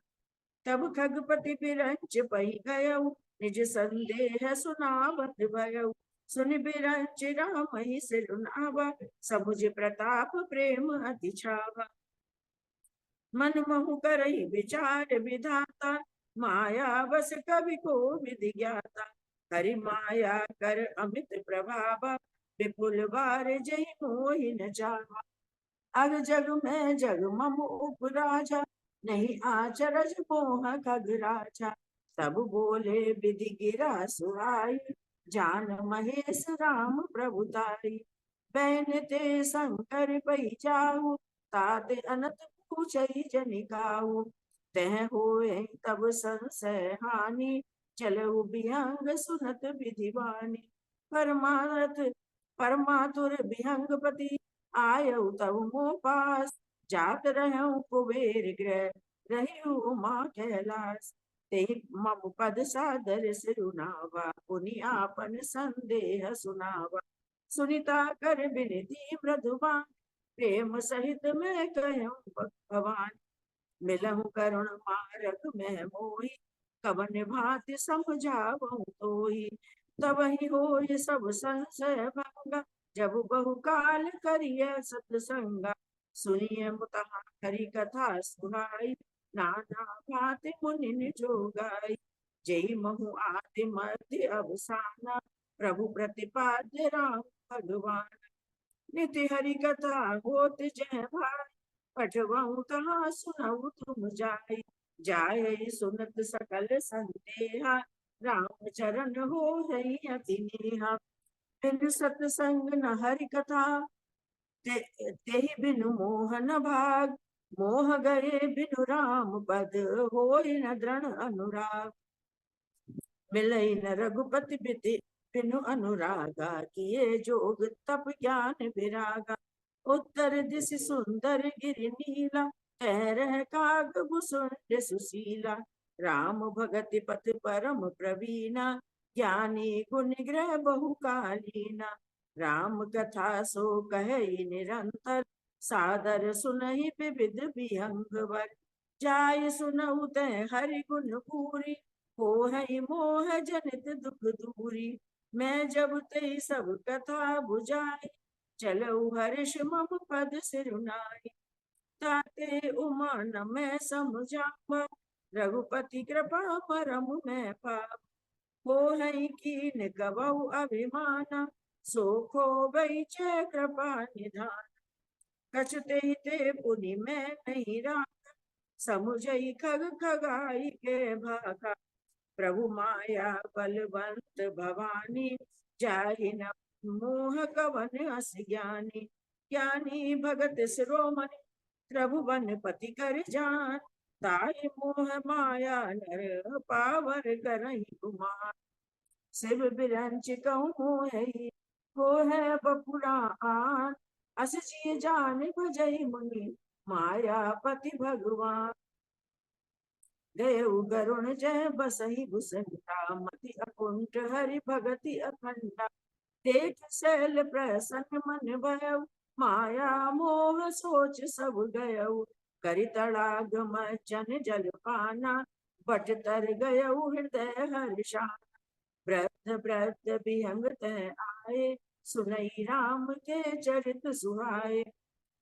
तब खगपति बिरंच पहि गयऊ, निज संदेह सुनावत भयऊ। सुनि बिरंच राम ही सिरुनावा, समुझ प्रताप प्रेम अति छावा। मन महु करहि विचार विधाता, माया बस कवि को विधि ज्ञाता। हरि माया कर अमित प्रभावा, विपुल बार जय मोहि न जावा। अग जग में जग मम उपराजा, नहीं आचरज मोह खग राजा। तब बोले विधि गिरा सुहाई, जान महेश राम प्रभुताई। बैन ते शंकर पै जाऊ, तात अनत पूछई जनिकाऊ। तह होए तब संशय हानि, चलऊ बिहंग सुनत विधिवानी। परमातुर बिहंगपति, आयऊ तब मोह पास। जात रहूं कुबेर गृह, रहियु उमा कैलास। ते मम पद सादर सिरुनावा, पुनि आपन संदेह सुनावा। सुनिता कर बिनती मृदुबान, प्रेम सहित मैं कहूँ भगवान। मिलहु करुण मारग में मोहि, कवन भांति समझावहु तोहि। तबहि होय सब संशय भंगा, जब बहु काल करिय सतसंगा। सुनिए मुतहा हरि कथा सुहाई, नाना भांति मुनि जो गाई। जय महु आदि मध्य अवसाना, प्रभु प्रतिपाद्य राम भगवान। नित्य हरि कथा होत जय भाई, पठवहु तहाँ सुनऊ तुम जाय। जाय सुनत सकल संदेहा, राम चरण हो रही अति नेहा। बिन सतसंग न हरि कथा, तेहि बिनु मोह न भाग। मोह गए बिनु राम पद, होय न दृढ़ अनुराग। मिलई न रघुपति बिति बिनु अनुरागा, किए जोग तप ज्ञान विरागा। उत्तर दिश सुंदर गिरि नीला, तह रह काग सुशीला। राम भगति पथ परम प्रवीणा, ज्ञानी गुण ग्रह बहु कालीना। राम कथा सो कहि निरंतर, सादर सुनहि विविध विहंगवर। जाय सुनऊ तह हरि गुण पूरी, होहै मोह जनित दुख दूरी। मैं जब ते सब कथा बुझाई, चलऊ हर्ष मम पद सिरुनाई। ताते उमा न मैं समझावा, रघुपति कृपा परम मैं पावा। होहै कीन गवऊ अभिमाना, सो खोबै जय कृपा निधान। कछ ते पुनि मैं नहीं राखा, समुझई खग खगाई के भागा। प्रभु माया बलवंत भवानी, जाहि न मोह कवन अस ज्ञानी। ज्ञानी भगत शिरोमणि, प्रभु बन पति कर जान। ताहि मोह माया नर पावर करहि गुमान। शिव बिरंच कहूँ मोहि, हो है बपुरान। अस जिय जान भजई मुनि, मायापति भगवान। देव गरुण जय बसहि भुसंडा, मति अकुंठ हरि भगति अखंडा। देख शैल प्रसन्न मन भयउ, माया मोह सोच सब गयउ। करि तड़ाग मज्जन जल पाना, बट तर गयउ हृदय हर्षाना। वृद्ध वृद्ध विहंग तह आए, सुनई राम के चरित सुहाए।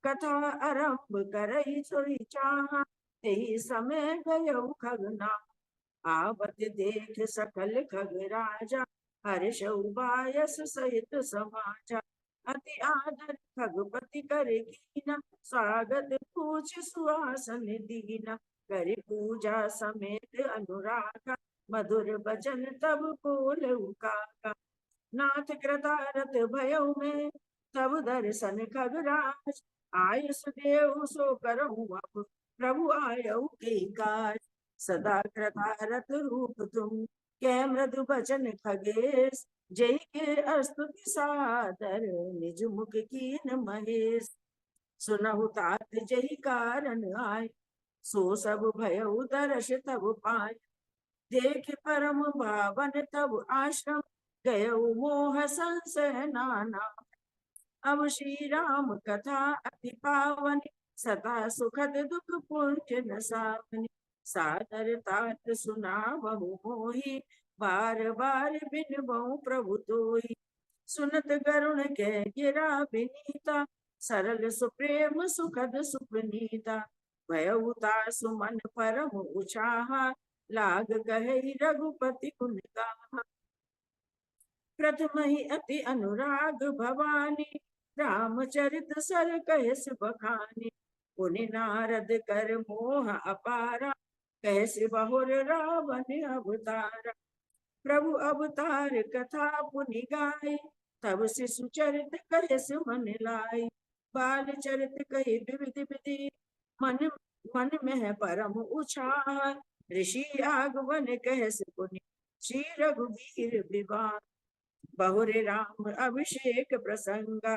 कथा आरंभ करई सोई चाहा, तेहि समय गयउ खगना। आवत देख सकल खग राजा, हर्षउ बायस सहित समाजा। अति आदर खगपति कर कीना, स्वागत पूछ सुहासन दीना। करि पूजा समेत अनुरागा, मधुर बचन तब बोलऊ काका। नाथ कृतारथ भयउ में, तब दर्शन खगराज। आयुष देव सो करहु अब, प्रभु आयऊ के काज। सदा कृतारथ रूप तुम, कै मृदु बचन खगेश। जय के अस्तुति सादर, निज मुख कीन महेश। सुनहु तात जहि कारण आय, सो सब भयउ दर्श तब पाय। देख परम पावन तब आश्रम, गयउ मोह संशय नाना। अब श्री राम कथा अति पावनी, सदा सुखद दुख पुंज नसावनी। सादर तात सुना बहु मोहि, बार बार बिन बहु प्रभु तोहि। सुनत गरुण के गिरा विनीता, सरल सुप्रेम सुखद सुपनीता। भयउ तासु मन परम उचाहा, लाग कहि रघुपति गुण गाहा। प्रथम ही अति अनुराग भवानी, रामचरित सर कहस बखानी। पुनि नारद कर मोह अपारा, कहस बहुर रावण अवतारा। प्रभु अवतार कथा पुनि गाई, तब शिशु चरित कहस मन लाई। बाल चरित कहि विविध विधि, मन मन में परम उछाह। ऋषि आगमन कहस पुनि, श्री रघुबीर विवाह। बहुरे राम अभिषेक प्रसंगा,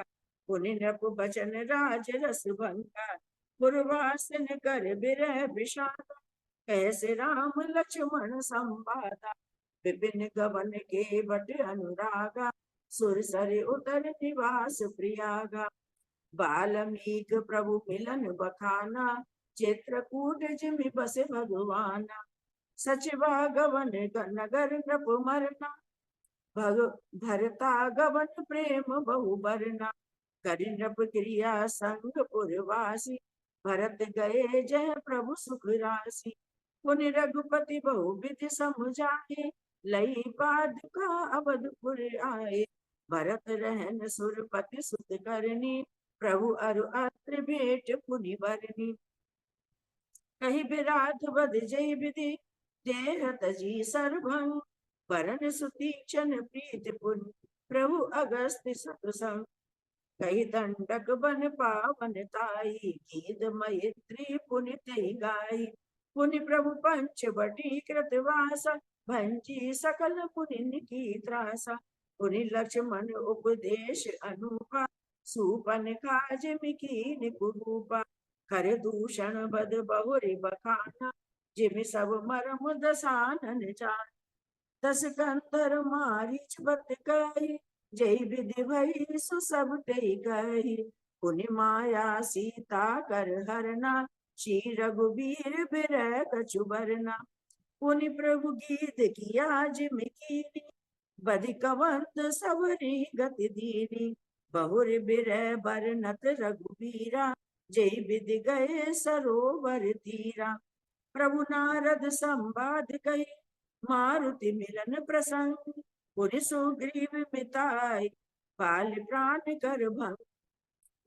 पुनि नृप बचन राज रस भंगा। पुरवासन कर बिरह विषादा, कैसे राम लक्ष्मण संवादा। विपिन गवन के बट अनुरागा, सुरसर उतर निवास प्रियागा। बाल्मीक प्रभु मिलन बखाना, चित्रकूट जिमि बस भगवाना। सचिवा गवन नगर नृप मरना, भरता गवन प्रेम बहु बरना। करि नृप क्रिया संग पुरवासी, भरत गए जय प्रभु सुख राशि। पुनि रघुपति बहुविधि समुझाए, लई पादुका अवधपुर आए। भरत रहन सुरपति सुत करनी, प्रभु अरु अत्र भेंट पुनि बरनी। कहि विराट बद जय विधि, देह तजी सर्वं। वरन सुतीक्षण प्रीति पुनि, प्रभु अगस्त्य सत्संग। कही दंडक बन पावन ताई, गीत मैत्री पुनि तहि गाई। पुनि प्रभु पंच बटी कृतवासा, भंजी सकल मुनि की त्रासा। पुनि लक्ष्मण उपदेश अनुपा, सूपन काज मिकीन कुरूपा। कर दूषण बद बहुरि बखाना, जिमि सब मरम दसानन जान। दस कंधर मारीच बत कही, जय विधि भई सो सब ते कही। पुनि माया सीता कर हरना, श्री रघुबीर बिरह कछु बरना। पुनि प्रभु गीत किया जिमि कीनी, बदि कवंत सबरी गति दीनी। बहुर बिरह बरनत रघुबीरा, जय विधि गए सरोवर तीरा। प्रभु नारद संवाद कही, मारुति मिलन प्रसंग। पुनि सुग्रीव मिताई, बाल प्राण कर भंग।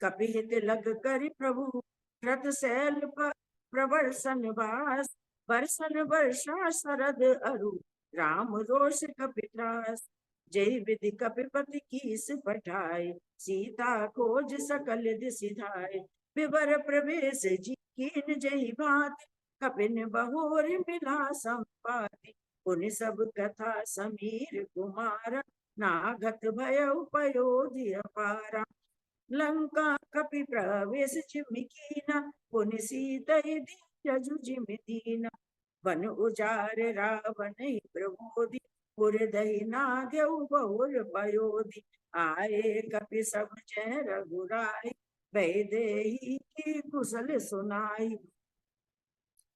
कपिहित लग करि प्रभु, रत शैल प्रवर्सन वास। बरसन वर्षा शरद अरु, राम रोष कपित्रास। जय विधि कपिपति कीस पठाए, सीता खोज सकल दिसि धाय। विवर प्रवेश जी कीन जय भात, कपिन बहोर मिला संपाति। पुनि सब कथा समीर कुमार, नागत भयउ पयोधि अपारा। लंका कपि प्रवेश जिमि कीना, पुनि सीतहि दीन जिमि दीना। वन उजाड़ रावण प्रबोधि, पुर दहि नागेउ बहुर पयोधि। आए कपि सब जय रघुराई, वैदेही की कुशल सुनाई।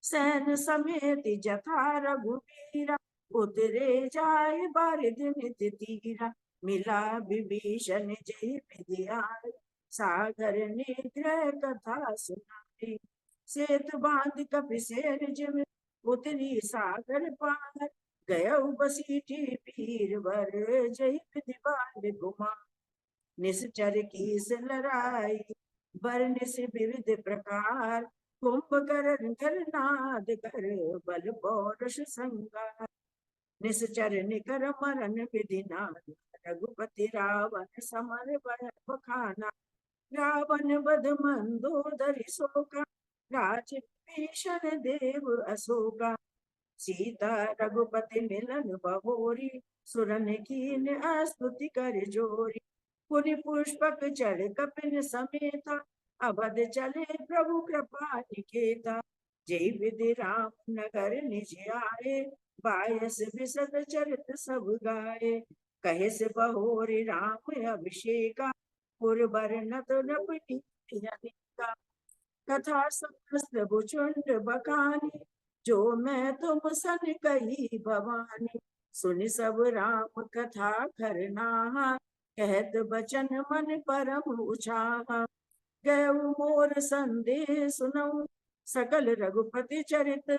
सैन समेत जथा रघुबीरा, उतरे जाय बारिद नित तीरा। मिला विभीषण जय विधि आए, सागर निग्रह कथा सुनाई। सेतु बांध कपिसेर जिमि, उतरी सागर पार। गयउ बसीठी पीर वर, जय विधि बाल कुमार। निश्चर कीस लड़ाई, बरनिस विविध प्रकार। कुंभकर्ण करनाद कर, बल पौरुष संगार। निश्चर निकर मरन विधि नाना, रघुपति रावण समर भय बखाना। रावण बध मंदोदरी शोका, राज भीषण देव अशोका। सीता रघुपति मिलन बहोरी, सुरन कीन स्तुति कर जोरी। पुनि पुष्पक चढ़ कपिन समेता, अवध चले प्रभु कृपा निकेता। जय विधि राम नगर निज आए, बायस बिसत चरित सब गाए। कहे से बहोरी राम अभिषेका, पुरबर नत नपनी अनेका। कथा सहस्त्र भुचुंड बखानी, जो मैं तुम सन कही भवानी। सुनि सब राम कथा करनाहा, कहत बचन मन परम उछाहा। गयउ मोर संदेह सुनऊ, सकल रघुपति चरित।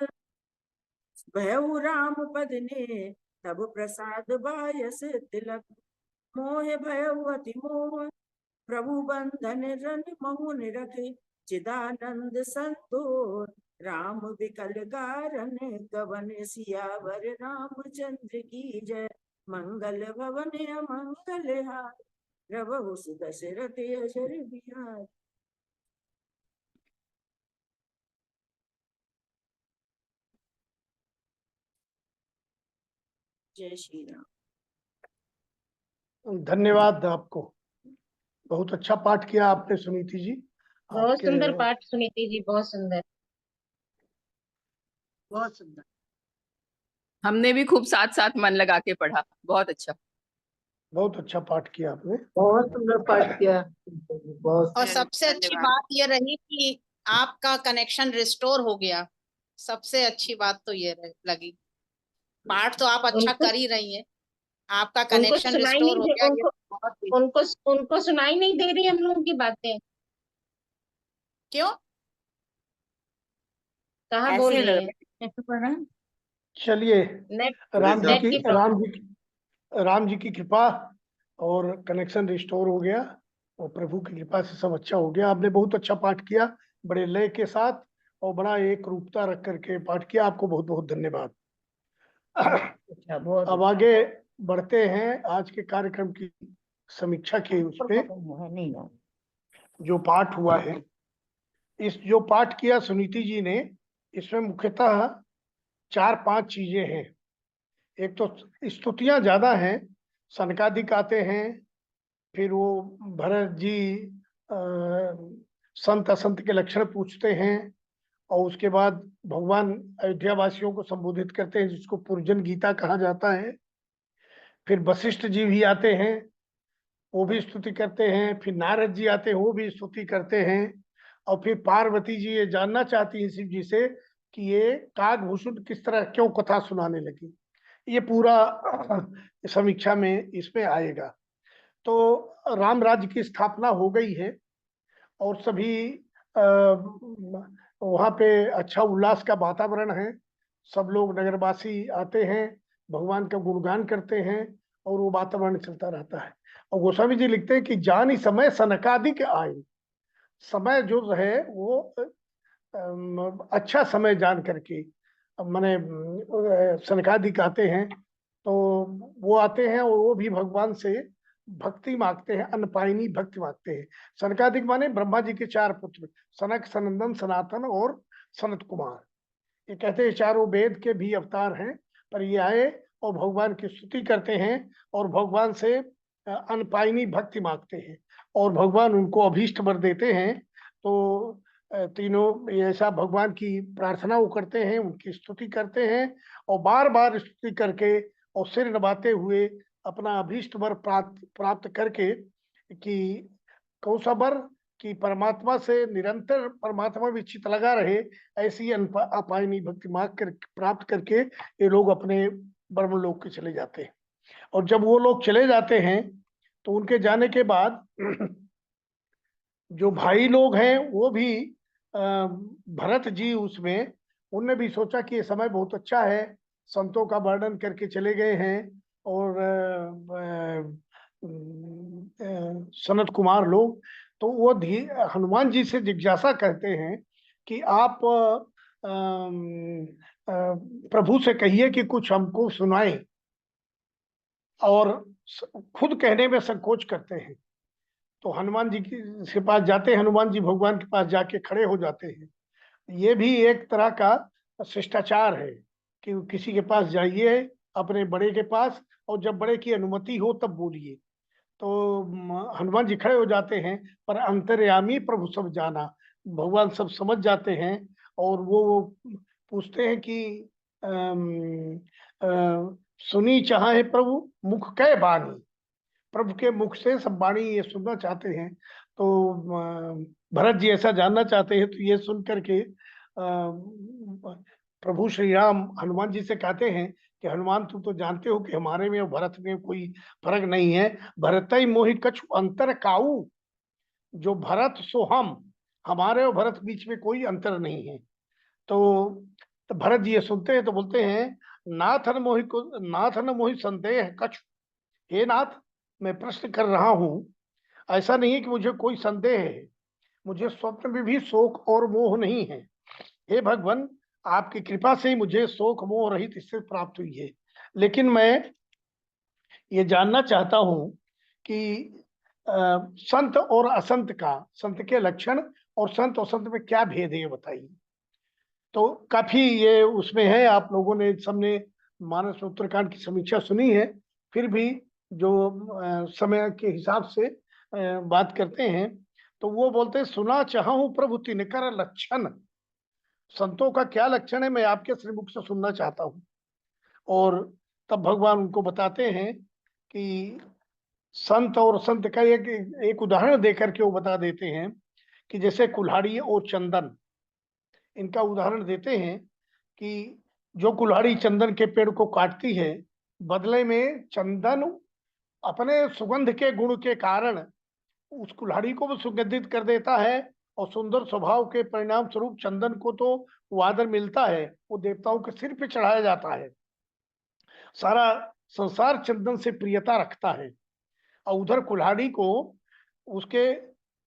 भयउ राम पद ने, तब प्रसाद बायस तिलक। मोह भयउ अति मोह, प्रभु बंधन रन महु निरखे। चिदानंद संतोष, राम विकल कारण कवन। सियावर रामचंद्र की जय, मंगल भवन अमंगल हार। प्रभु सुदशरथ अजर बिहार। जय श्री राम। धन्यवाद आपको, बहुत अच्छा पाठ किया आपने सुनीति जी। बहुत आपके सुंदर पाठ सुनीति जी, बहुत सुंदर। बहुत सुंदर। हमने भी खूब साथ साथ मन लगा के पढ़ा, बहुत अच्छा। बहुत अच्छा पाठ किया आपने। बहुत सुंदर पाठ किया, बहुत। और सबसे अच्छी बात ये रही कि आपका कनेक्शन रिस्टोर हो गया। सबसे अच्छी बात तो ये लगी। पाठ तो आप अच्छा उनको कर ही रही हैं, आपका उनको कनेक्शन सुनाई रिस्टोर नहीं हो दे, गया, ये उनको बहुत उनको उनको सुनाई नहीं दे रही हम लोगों की बातें? क्यों? कहाँ बोल ऐसे रही लग है? रहा है पढ़ रहा है। चलिए, नेट राम जी नेट की की राम प्रॉब्लम। जी की राम जी की कृपा और कनेक्शन रिस्टोर हो गया, और प्रभु की कृपा से सब अच्छा हो गया। आपने बहुत अच्छा पाठ किया, बड़े लय के साथ और बड़ा एक रूपता रख करके पाठ किया। आपको बहुत बहुत धन्यवाद। अच्छा, बहुत अब आगे बढ़ते हैं आज के कार्यक्रम की समीक्षा के उस पे। नहीं ना। जो पाठ हुआ है, इस जो पाठ किया सुनीति जी ने, इसमें मुख्यतः 4-5 चीजें हैं। एक तो स्तुतियां ज्यादा हैं, सनकादिक आते हैं, फिर वो भरत जी अ, संत असंत के लक्षण पूछते हैं, और उसके बाद भगवान अयोध्या वासियों को संबोधित करते हैं, जिसको पुरजन गीता कहा जाता है। फिर वशिष्ठ जी भी आते हैं, वो भी स्तुति करते हैं। फिर नारद जी आते हैं, वो भी स्तुति करते हैं। और फिर पार्वती जी ये जानना चाहती हैं शिव जी से कि ये काकभूषण किस तरह क्यों कथा सुनाने लगी। ये पूरा समीक्षा में इसमें आएगा। तो राम राज्य की स्थापना हो गई है, और सभी वहाँ पे अच्छा उल्लास का वातावरण है। सब लोग नगरवासी आते हैं, भगवान का गुणगान करते हैं, और वो वातावरण चलता रहता है। और गोस्वामी जी लिखते हैं कि जानी समय सनकादिक आए। समय जो है वो अच्छा समय जान करके, माने सनकादिक आते हैं, तो वो आते हैं और वो भी भगवान से भक्ति मांगते हैं, अनपायनी भक्ति मांगते हैं। सनकादिक माने ब्रह्मा जी के 4 पुत्र, सनक, सनंदन, सनातन और सनत कुमार। ये कहते हैं चारों वेद के भी अवतार हैं, पर ये आए और भगवान की स्तुति करते हैं, और भगवान से अनपायनी भक्ति मांगते हैं, और भगवान उनको अभीष्ट वर देते हैं। तो तीनों ऐसा भगवान की प्रार्थना वो करते हैं, उनकी स्तुति करते हैं, और बार बार स्तुति करके और सिर नवाते हुए अपना अभीष्ट वर प्राप्त करके, कि कौन सा वर, कि परमात्मा से निरंतर परमात्मा में चित लगा रहे, ऐसी अपायनी भक्ति मांग कर प्राप्त करके ये लोग अपने ब्रह्मलोक के चले जाते हैं। और जब वो लोग चले जाते हैं, तो उनके जाने के बाद जो भाई लोग हैं वो भी भरत जी उसमें, उनने भी सोचा कि ये समय बहुत अच्छा है, संतों का वर्णन करके चले गए हैं। और सनत कुमार लोग, तो वो हनुमान जी से जिज्ञासा करते हैं कि आप प्रभु से कहिए कि कुछ हमको सुनाए, और खुद कहने में संकोच करते हैं। तो हनुमान जी के पास जाते हैं, हनुमान जी भगवान के पास जाके खड़े हो जाते हैं। ये भी एक तरह का शिष्टाचार है कि किसी के पास जाइए, अपने बड़े के पास, और जब बड़े की अनुमति हो तब बोलिए। तो हनुमान जी खड़े हो जाते हैं, पर अंतर्यामी प्रभु सब जाना, भगवान सब समझ जाते हैं। और वो पूछते हैं कि सुनी चाहे प्रभु मुख कै बानी, प्रभु के मुख से सब वाणी ये सुनना चाहते हैं। तो भरत जी ऐसा जानना चाहते हैं, तो ये सुन करके प्रभु श्री राम हनुमान जी से कहते हैं कि हनुमान, तुम तो जानते हो कि हमारे में और भरत में कोई फर्क नहीं है। भरतई मोहि कछु अंतर काऊ, जो भरत सो हम, हमारे और भरत बीच में कोई अंतर नहीं है। तो भरत जी ये सुनते हैं तो बोलते हैं, नाथन मोहि संदेह कछु। हे नाथ, मैं प्रश्न कर रहा हूं, ऐसा नहीं है कि मुझे कोई संदेह है, मुझे स्वप्न में भी शोक और मोह नहीं है। हे भगवान, आपकी कृपा से ही मुझे शोक मोह रहित स्थिति प्राप्त हुई है। लेकिन मैं ये जानना चाहता हूं कि संत और असंत का, संत के लक्षण और संत और संत में क्या भेद है, ये बताइए। तो काफी ये उसमें है, आप लोगों ने सबने मानस उत्तरकांड की समीक्षा सुनी है, फिर भी जो समय के हिसाब से बात करते हैं, तो वो बोलते हैं, सुना चाहूं प्रभु तिनकर लक्षण। संतों का क्या लक्षण है, मैं आपके श्रीमुख से सुनना चाहता हूँ। और तब भगवान उनको बताते हैं कि संत और संत का एक उदाहरण देकर के वो बता देते हैं कि जैसे कुल्हाड़ी और चंदन, इनका उदाहरण देते हैं कि जो कुल्हाड़ी चंदन के पेड़ को काटती है, बदले में चंदन अपने सुगंध के गुण के कारण उस कुल्हाड़ी को भी सुगंधित कर देता है, और सुंदर स्वभाव के परिणाम स्वरूप चंदन को तो वो आदर मिलता है, वो देवताओं के सिर पे चढ़ाया जाता है। सारा संसार चंदन से प्रियता रखता है। और उधर कुल्हाड़ी को उसके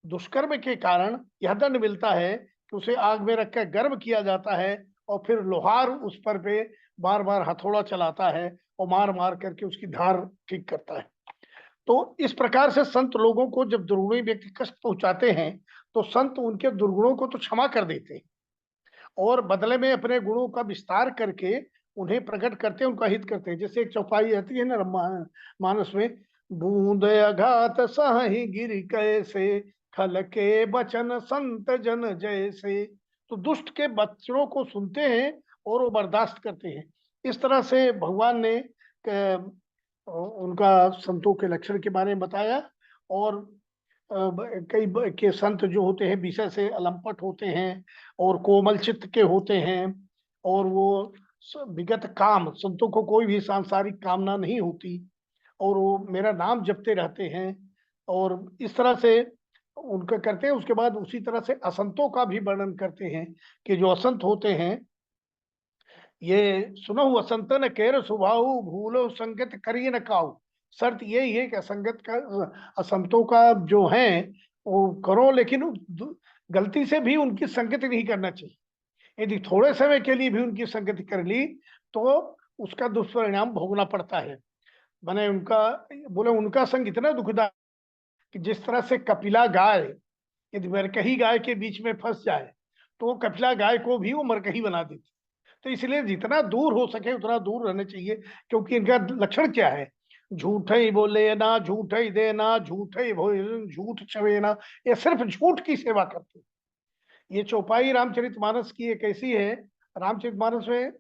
दुष्कर्म के कारण यह दंड मिलता है कि उसे आग में रखकर गर्म किया जाता है, और फिर लोहार उस पर पे बार बार हथौड़ा चलाता है और मार मार करके उसकी धार ठीक करता है। तो इस प्रकार से संत लोगों को जब दुर्गुणी व्यक्ति कष्ट पहुंचाते हैं तो संत उनके दुर्गुणों को तो क्षमा कर देते हैं, और बदले में अपने गुणों का विस्तार करके उन्हें प्रकट करते हैं, उनका हित करते हैं। जैसे एक चौपाई आती है ना मानस में, बूंद अघात सही गिर कैसे, खल के बचन संत जन जैसे। तो दुष्ट के बच्चों को सुनते हैं और वो बर्दाश्त करते हैं। इस तरह से भगवान ने उनका संतों के लक्षण के बारे में बताया। और कई के संत जो होते हैं विषय से अलंपट होते हैं और कोमल चित्त के होते हैं, और वो विगत काम, संतों को कोई भी सांसारिक कामना नहीं होती, और वो मेरा नाम जपते रहते हैं, और इस तरह से उनका करते हैं। उसके बाद उसी तरह से असंतों का भी वर्णन करते हैं कि जो असंत होते हैं, ये सुनो असंतन केर स्वभाव, भूलो संगत करिए न काऊ। शर्त यही है कि असंगत का, असंतों का जो है वो करो, लेकिन गलती से भी उनकी संगति नहीं करना चाहिए। यदि थोड़े समय के लिए भी उनकी संगति कर ली तो उसका दुष्परिणाम भोगना पड़ता है। मैंने उनका संग इतना दुखदायक कि जिस तरह से कपिला गाय यदि मरकही गाय के बीच में फंस जाए तो वो कपिला गाय को भी वो मरकही बना देती। तो इसलिए जितना दूर हो सके उतना दूर रहना चाहिए, क्योंकि इनका लक्षण क्या है, झूठ ही बोले ना, झूठ ही देना, झूठ ही भोजन, झूठ चवेना, ये सिर्फ झूठ की सेवा करते। ये चौपाई रामचरितमानस की एक ऐसी है, रामचरितमानस में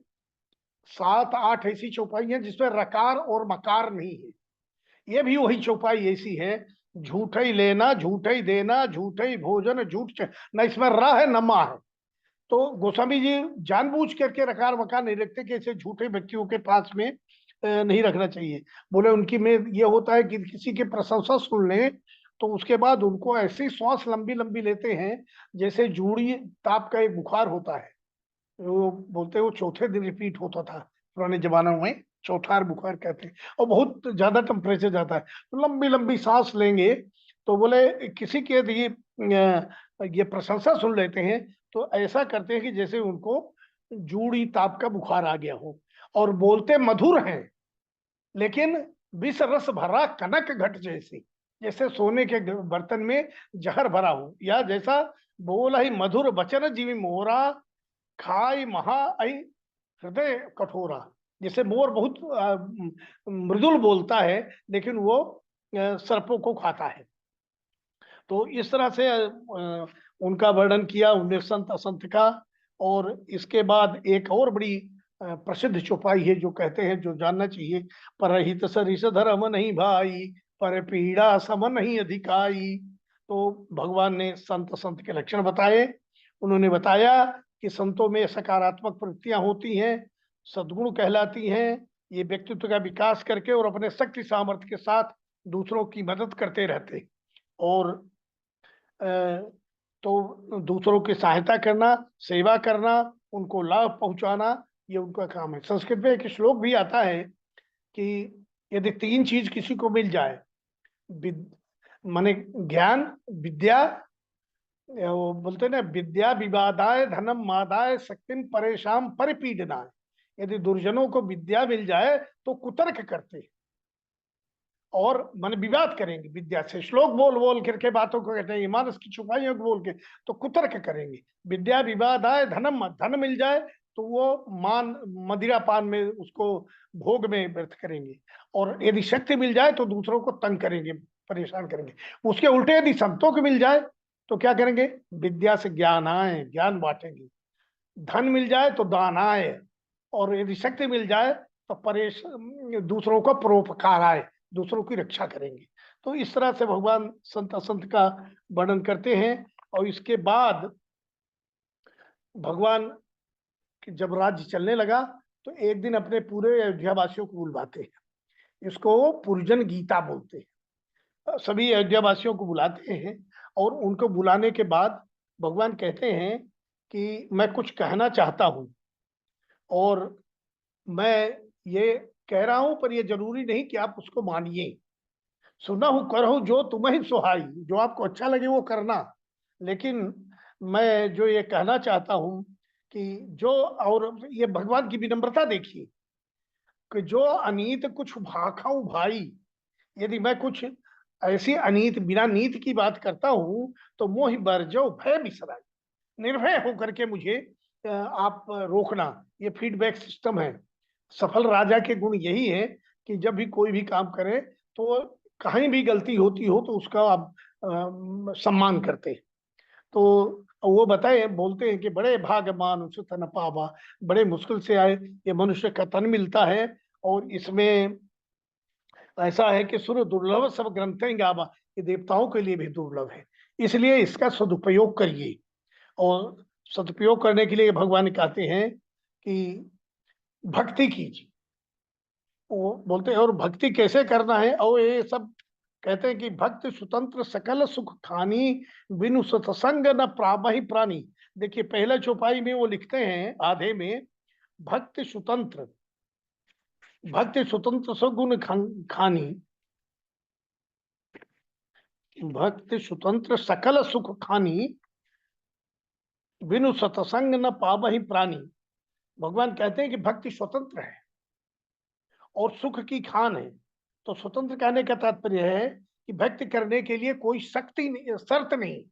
7-8 ऐसी चौपाई है जिसमें रकार और मकार नहीं है। ये भी वही चौपाई ऐसी है, झूठ ही लेना, झूठ ही देना, झूठ ही भोजन, न इसमें र है न मा है। तो गोस्वामी जी जानबूझ करके रकार मकार नहीं रखते कि ऐसे झूठे व्यक्तियों के पास में नहीं रखना चाहिए। बोले उनकी में ये होता है कि किसी की प्रशंसा सुन लें तो उसके बाद उनको ऐसी श्वास लंबी लंबी लेते हैं जैसे जूड़ी ताप का एक बुखार होता है, वो बोलते हैं वो चौथे दिन रिपीट होता था पुराने जमानों में, चौथार बुखार कहते हैं, और बहुत ज्यादा टेम्परेचर जाता है। तो लंबी लंबी सांस लेंगे तो बोले किसी के यदि ये प्रशंसा सुन लेते हैं तो ऐसा करते हैं कि जैसे उनको जूड़ी ताप का बुखार आ गया हो, और बोलते मधुर हैं लेकिन विष रस भरा कनक घट जैसे, जैसे सोने के बर्तन में जहर भरा हो, या जैसा बोल ही मधुर बचन जीवी मोरा, खाई महा हृदय कठोरा। जैसे मोर बहुत मृदुल बोलता है लेकिन वो सर्पों को खाता है। तो इस तरह से उनका वर्णन किया उन्हें संत असंत का। और इसके बाद एक और बड़ी प्रसिद्ध चौपाई है जो कहते हैं, जो जानना चाहिए, परहित सरिस धर्म नहीं भाई, पर पीड़ा सम नहीं अधिकाई। तो भगवान ने संत असंत के लक्षण बताए। उन्होंने बताया कि संतों में सकारात्मक प्रवृत्तियां होती हैं, सद्गुण कहलाती हैं, ये व्यक्तित्व का विकास करके और अपने शक्ति सामर्थ्य के साथ दूसरों की मदद करते रहते, और तो दूसरों की सहायता करना, सेवा करना, उनको लाभ पहुंचाना, ये उनका काम है। संस्कृत में एक श्लोक भी आता है कि यदि 3 चीज किसी को मिल जाए, माने ज्ञान, विद्या, वो बोलते ना विद्या विवादाय धनम मादाय शक्तिम परेशान परिपीडनाय। यदि दुर्जनों को विद्या मिल जाए तो कुतर्क करते और मन विवाद करेंगे, विद्या से श्लोक बोल बोल करके बातों को कहते हैं, मानस की छुपाइयों को बोल के तो कुतर्क करेंगे। विद्या विवाद आए धनम, धन मिल जाए तो वो मान मदिरा पान में उसको भोग में व्यर्थ करेंगे, और यदि शक्ति मिल जाए तो दूसरों को तंग करेंगे, परेशान करेंगे। उसके उल्टे यदि संतों को मिल जाए तो क्या करेंगे, विद्या से ज्ञान आए, ज्ञान बांटेंगे, धन मिल जाए तो दान आए, और यदि शक्ति मिल जाए तो दूसरों को परोपकार आए, दूसरों की रक्षा करेंगे। तो इस तरह से भगवान संत असंत का वर्णन करते हैं। और इसके बाद भगवान जब राज्य चलने लगा तो एक दिन अपने पूरे अयोध्या वासियों को बुलवाते हैं इसको पुरजन गीता बोलते हैं। सभी अयोध्या वासियों को बुलाते हैं और उनको बुलाने के बाद भगवान कहते हैं कि मैं कुछ कहना चाहता हूं और मैं ये कह रहा हूं, पर ये जरूरी नहीं कि आप उसको मानिए। सुना हूं करो जो तुम्हें सुहाई, जो आपको अच्छा लगे वो करना, लेकिन मैं जो ये कहना चाहता हूं कि जो, और ये भगवान की विनम्रता देखिए कि जो अनीत कुछ भाखाऊं भाई, यदि मैं कुछ ऐसी अनीत बिना नीत की बात करता हूं तो मोहि बरजो भय बिसराई, निर्भय होकर के मुझे आप रोकना। ये फीडबैक सिस्टम है। सफल राजा के गुण यही है कि जब भी कोई भी काम करे तो कहीं भी गलती होती हो तो उसका आप सम्मान करते हैं। तो वो बताए, बोलते हैं कि बड़े भाग्यमान उस तन पावा, बड़े मुश्किल से आए ये मनुष्य का तन मिलता है, और इसमें ऐसा है कि सुर दुर्लभ सब ग्रंथें गावा, ये देवताओं के लिए भी दुर्लभ है, इसलिए इसका सदुपयोग करिए। और सदुपयोग करने के लिए भगवान कहते हैं कि भक्ति कीजिए। वो बोलते हैं और भक्ति कैसे करना है, और ये सब कहते हैं कि भक्ति स्वतंत्र सकल सुख खानी, बिनु सत्संग न प्रावहि प्राणी। देखिए पहले चौपाई में वो लिखते हैं आधे में, भक्ति स्वतंत्र सगुण खानी, भक्ति स्वतंत्र सकल सुख खानी, बिनु सत्संग न पावहि प्राणी। भगवान कहते हैं कि भक्ति स्वतंत्र है और सुख की खान है। तो स्वतंत्र कहने का तात्पर्य है कि भक्ति करने के लिए कोई शक्ति नहीं, शर्त नहीं,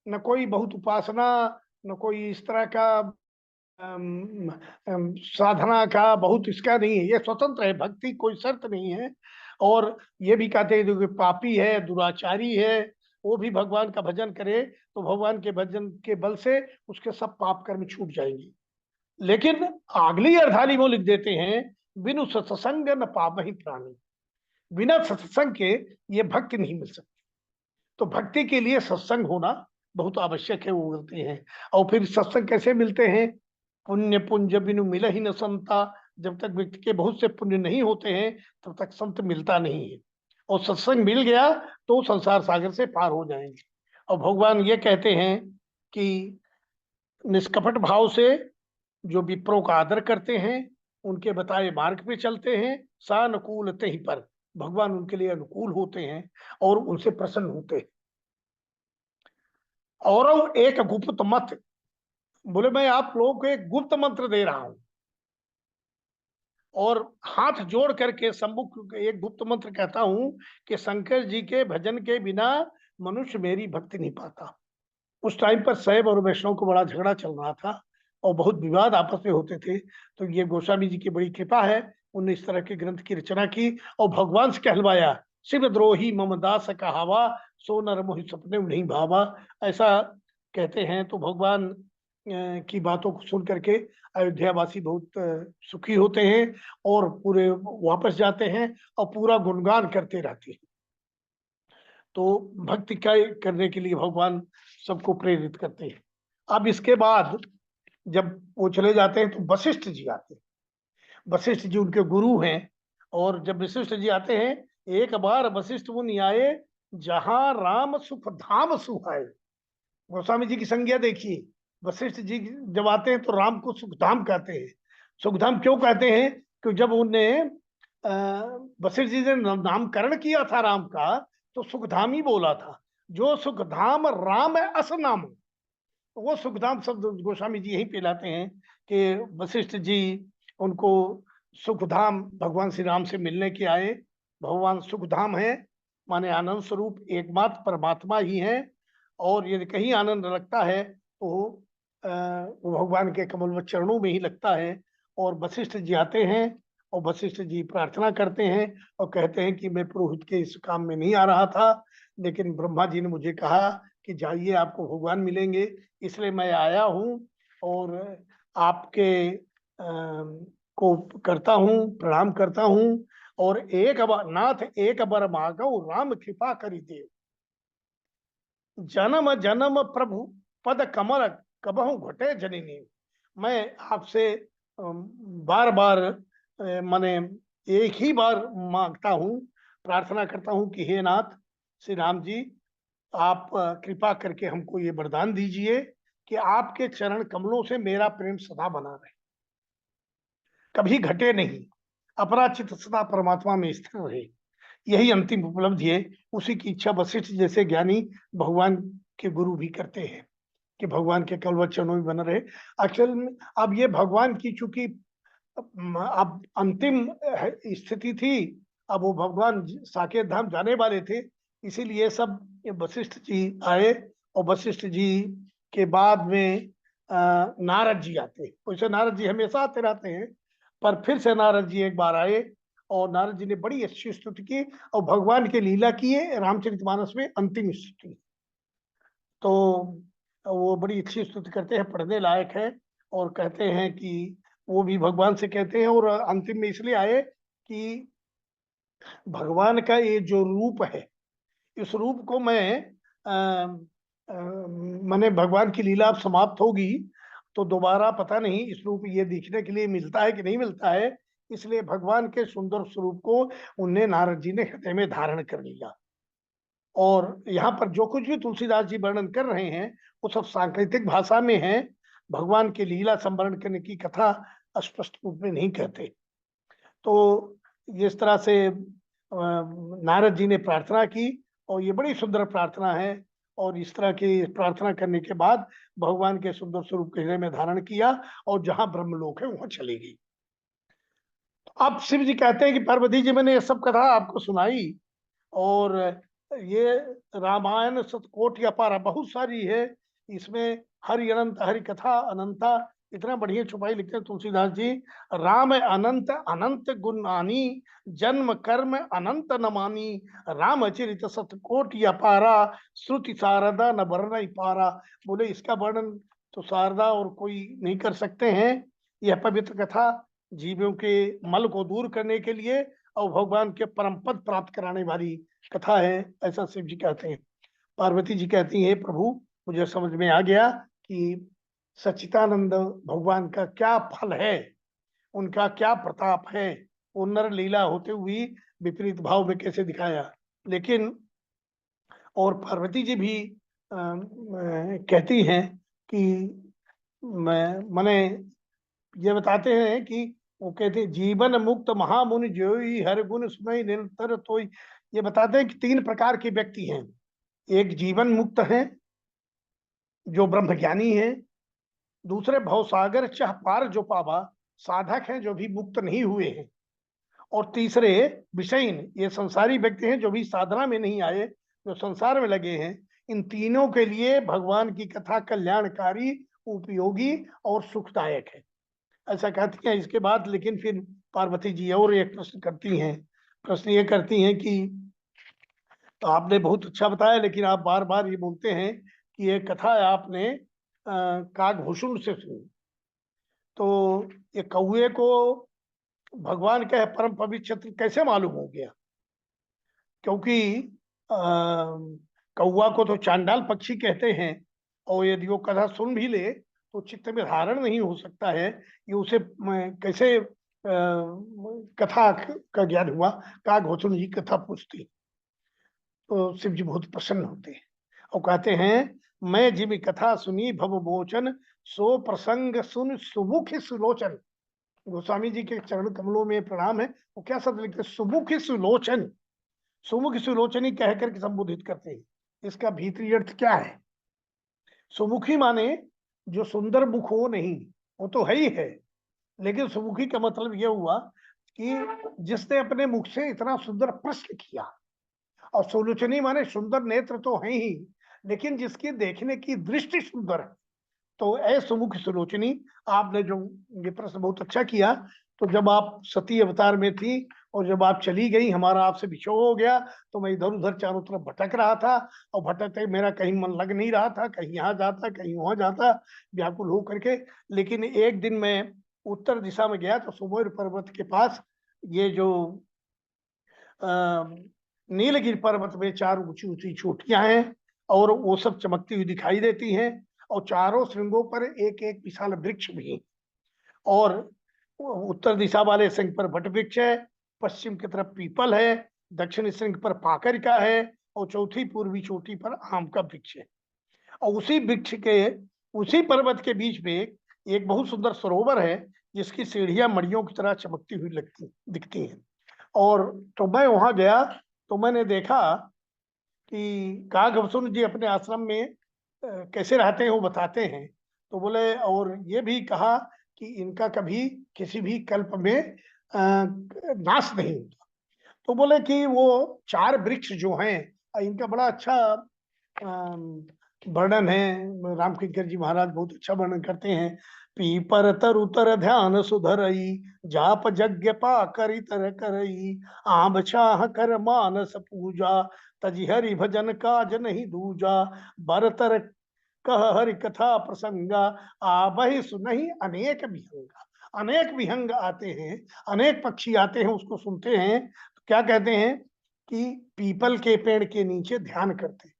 न कोई बहुत उपासना, न कोई इस तरह का साधना का बहुत इसका नहीं है। ये स्वतंत्र है, भक्ति कोई शर्त नहीं है। और ये भी कहते हैं जो पापी है, दुराचारी है, वो भी भगवान का भजन करे तो भगवान के भजन के बल से उसके सब पाप कर्म छूट जाएंगे। लेकिन अगली अर्धाली में लिख देते हैं, बिनु सत्संग न पावहि प्राणी, बिना सत्संग के ये भक्ति नहीं मिल सकती। तो भक्ति के लिए सत्संग होना बहुत आवश्यक है, वो बोलते हैं। और फिर सत्संग कैसे मिलते हैं, पुण्य पुंज बिनु मिल ही न संता, जब तक व्यक्ति के बहुत से पुण्य नहीं होते हैं तब तक संत मिलता नहीं है। और सत्संग मिल गया तो संसार सागर से पार हो जाएंगे। और भगवान ये कहते हैं कि निष्कपट भाव से जो विप्रों का आदर करते हैं, उनके बताए मार्ग पे चलते हैं, सानुकूल ते ही पर, भगवान उनके लिए अनुकूल होते हैं और उनसे प्रसन्न होते हैं। और एक गुप्त मत, बोले मैं आप लोगों को एक गुप्त मंत्र दे रहा हूं, और हाथ जोड़ करके सम्मुख एक गुप्त मंत्र कहता हूं कि शंकर जी के भजन के बिना मनुष्य मेरी भक्ति नहीं पाता। उस टाइम पर शैव और वैष्णव को बड़ा झगड़ा चल रहा था और बहुत विवाद आपस में होते थे। तो ये गोस्वामी जी की बड़ी कृपा है, उन्होंने इस तरह के ग्रंथ की रचना की और भगवान से कहलवाया, शिव द्रोही मम दास कहावा, सो नर मोहि सपने नहीं भावा। ऐसा कहते हैं। तो भगवान की बातों को सुन करके अयोध्यावासी बहुत सुखी होते हैं और पूरे वापस जाते हैं और पूरा गुणगान करते रहते हैं। तो भक्ति करने के लिए भगवान सबको प्रेरित करते हैं। अब इसके बाद जब वो चले जाते हैं तो वशिष्ठ जी आते हैं। वशिष्ठ जी उनके गुरु हैं, और जब वशिष्ठ जी आते हैं, एक बार वशिष्ठ मुनि आए जहां राम सुख धाम सुहाए। गोस्वामी जी की संज्ञा देखिए, वशिष्ठ जी जब आते हैं तो राम को सुखधाम कहते हैं। सुखधाम क्यों कहते हैं? कि जब उन्हें वशिष्ठ जी ने नामकरण किया था राम का, तो सुखधाम ही बोला था, जो सुखधाम राम अस नाम। वो सुखधाम शब्द गोस्वामी जी यही पे लाते हैं कि वशिष्ठ जी उनको सुखधाम भगवान श्री राम से मिलने के आए। भगवान सुखधाम है माने आनंद स्वरूप एकमात्र परमात्मा ही है, और यदि कहीं आनंद लगता है तो वो भगवान के कमल चरणों में ही लगता है। और वशिष्ठ जी आते हैं और वशिष्ठ जी प्रार्थना करते हैं और कहते हैं कि मैं पुरोहित के इस काम में नहीं आ रहा था, लेकिन ब्रह्मा जी ने मुझे कहा कि जाइए आपको भगवान मिलेंगे, इसलिए मैं आया हूँ और आपके को करता हूँ, प्रणाम करता हूँ। और एक बार नाथ एक बार मांगो राम कृपा करी दे, जन्म जन्म प्रभु पद कमल कबहु घटे जननी। मैं आपसे बार बार माने एक ही बार मांगता हूँ, प्रार्थना करता हूँ कि हे नाथ श्री राम जी, आप कृपा करके हमको ये वरदान दीजिए कि आपके चरण कमलों से मेरा प्रेम सदा बना रहे, कभी घटे नहीं, अपराचित सदा परमात्मा में स्थिर रहे। यही अंतिम उपलब्धि है। उसी की इच्छा वशिष्ठ जैसे ज्ञानी भगवान के गुरु भी करते हैं कि भगवान के कलवत चरणों में बना रहे। असल में अब ये भगवान की चूंकि अब अंतिम स्थिति थी, अब वो भगवान साकेत धाम जाने वाले थे, इसीलिए सब वशिष्ठ जी आए और वशिष्ठ जी के बाद में नारद जी आते। वैसे नारद जी हमेशा आते रहते हैं, पर फिर से नारद जी एक बार आए और नारद जी ने बड़ी अच्छी स्तुति की और भगवान की लीला की है रामचरितमानस में अंतिम स्तुति। तो वो बड़ी अच्छी स्तुति करते हैं, पढ़ने लायक है। और कहते हैं कि वो भी भगवान से कहते हैं, और अंतिम में इसलिए आए कि भगवान का ये जो रूप है, इस रूप को मैंने भगवान की लीला अब समाप्त होगी तो दोबारा पता नहीं इस रूप ये दिखने के लिए मिलता है कि नहीं मिलता है। इसलिए भगवान के सुंदर स्वरूप को उन्हें नारद जी ने हृदय में धारण कर लिया। और यहाँ पर जो कुछ भी तुलसीदास जी वर्णन कर रहे हैं वो सब सांकेतिक भाषा में है, भगवान की लीला संवरण करने की कथा स्पष्ट रूप में नहीं कहते। तो इस तरह से नारद जी ने प्रार्थना की और ये बड़ी सुंदर प्रार्थना है। और इस तरह की प्रार्थना करने के बाद भगवान के सुंदर स्वरूप के हृदय में धारण किया और जहां ब्रह्मलोक है वहां चली गई। अब शिव जी कहते हैं कि पार्वती जी मैंने ये सब कथा आपको सुनाई और ये रामायण सतकोटि अपार बहुत सारी है, इसमें हरि अनंत हरि कथा अनंता, इतना बढ़िया छुपाई लिखते हैं तुलसीदास जी। राम अनंत अनंत गुणानी, जन्म कर्म अनंत नमानी, रामचरित सतकोटि अपारा, श्रुति शारदा न वर्णन पारा। बोले इसका वर्णन तो शारदा और कोई नहीं कर सकते हैं। यह पवित्र कथा जीवों के मल को दूर करने के लिए और भगवान के परम पद प्राप्त कराने वाली कथा है, ऐसा शिव जी कहते हैं। पार्वती जी कहती है प्रभु मुझे समझ में आ गया कि सच्चिदानंद भगवान का क्या फल है, उनका क्या प्रताप है, वो नर लीला होते हुए विपरीत भाव में कैसे दिखाया। लेकिन और पार्वती जी भी कहती हैं कि मैंने ये बताते हैं कि वो कहते हैं जीवन मुक्त महामुनि जोई हर गुण सुनई निरंतर तोई। ये बताते हैं कि 3 प्रकार के व्यक्ति हैं। एक जीवन मुक्त है जो ब्रह्मज्ञानी है, दूसरे भवसागर चाह पार जो पावा साधक हैं जो भी मुक्त नहीं हुए हैं, और तीसरे विषयीन ये संसारी व्यक्ति हैं जो भी साधना में नहीं आए, जो संसार में लगे हैं। इन तीनों के लिए भगवान की कथा कल्याणकारी, उपयोगी और सुखदायक है, ऐसा कहती हैं। इसके बाद लेकिन फिर पार्वती जी और एक प्रश्न करती हैं। प्रश्न ये करती हैं कि तो आपने बहुत अच्छा बताया, लेकिन आप बार बार ये बोलते हैं कि ये कथा आपने काकभूषण से सुनी, तो ये कौए को भगवान का परम पवित्र क्षेत्र कैसे मालूम हो गया? क्योंकि कौआ को तो चांडाल पक्षी कहते हैं, और यदि वो कथा सुन भी ले तो चित्त में धारण नहीं हो सकता है, ये उसे कैसे कथा का ज्ञान हुआ? काकभूषण जी कथा पूछती, तो शिव जी बहुत प्रसन्न होते हैं और कहते हैं मैं जिम कथा सुनी भव मोचन, सो प्रसंग सुन सुमुख सुलोचन। गोस्वामी जी के चरण कमलों में प्रणाम है। वो क्या शब्द लिखते हैं? सुमुख सुलोचन, सुमुख सुलोचनी कह करके संबोधित करते हैं। इसका भीतरी अर्थ क्या है? सुमुखी माने जो सुंदर मुख हो नहीं, वो तो है ही है, लेकिन सुमुखी का मतलब यह हुआ कि जिसने अपने मुख से इतना सुंदर प्रश्न किया। और सुलोचनी माने सुंदर नेत्र तो है ही, लेकिन जिसकी देखने की दृष्टि सुंदर है। तो ऐ सुमुख सुलोचनी, आपने जो ये प्रश्न बहुत अच्छा किया। तो जब आप सती अवतार में थी और जब आप चली गई, हमारा आपसे बिछोह हो गया, तो मैं इधर उधर चारों तरफ भटक रहा था, और भटकते मेरा कहीं मन लग नहीं रहा था, कहीं यहाँ जाता कहीं वहां जाता व्याकुल हो करके। लेकिन एक दिन मैं उत्तर दिशा में गया तो सुमेर पर्वत के पास ये जो नीलगिरी पर्वत में 4 ऊंची ऊंची चोटियां हैं और वो सब चमकती हुई दिखाई देती हैं, और चारों श्रृंगों पर एक एक विशाल वृक्ष भी, और उत्तर दिशा वाले श्रृंग पर वट वृक्ष है, पश्चिम की तरफ पीपल है, दक्षिणी श्रृंग पर पाकर का है, और चौथी पूर्वी चोटी पर आम का वृक्ष है। और उसी वृक्ष के, उसी पर्वत के बीच में एक बहुत सुंदर सरोवर है, जिसकी सीढ़ियां मड़ियों की तरह चमकती हुई दिखती हैं। और तो मैं वहां गया तो मैंने देखा कि कागभूषण जी अपने आश्रम में कैसे रहते हैं वो बताते हैं। तो बोले, और ये भी कहा कि इनका कभी किसी भी कल्प में नाश नहीं होता। तो बोले कि वो 4 वृक्ष जो हैं, इनका बड़ा अच्छा वर्णन है। रामकिंकर जी महाराज बहुत अच्छा वर्णन करते हैं। पीपर तरुतर ध्यान सुधरई, जाप यज्ञ पा करी तर करई, आम छाह कर मानस पूजा, तजी हरि भजन काज नहीं दूजा, बरतर कह हरि कथा प्रसंगा, आवहि सुनहि अनेक विहंगा। अनेक विहंग आते हैं, अनेक पक्षी आते हैं, उसको सुनते हैं। तो क्या कहते हैं कि पीपल के पेड़ के नीचे ध्यान करते हैं।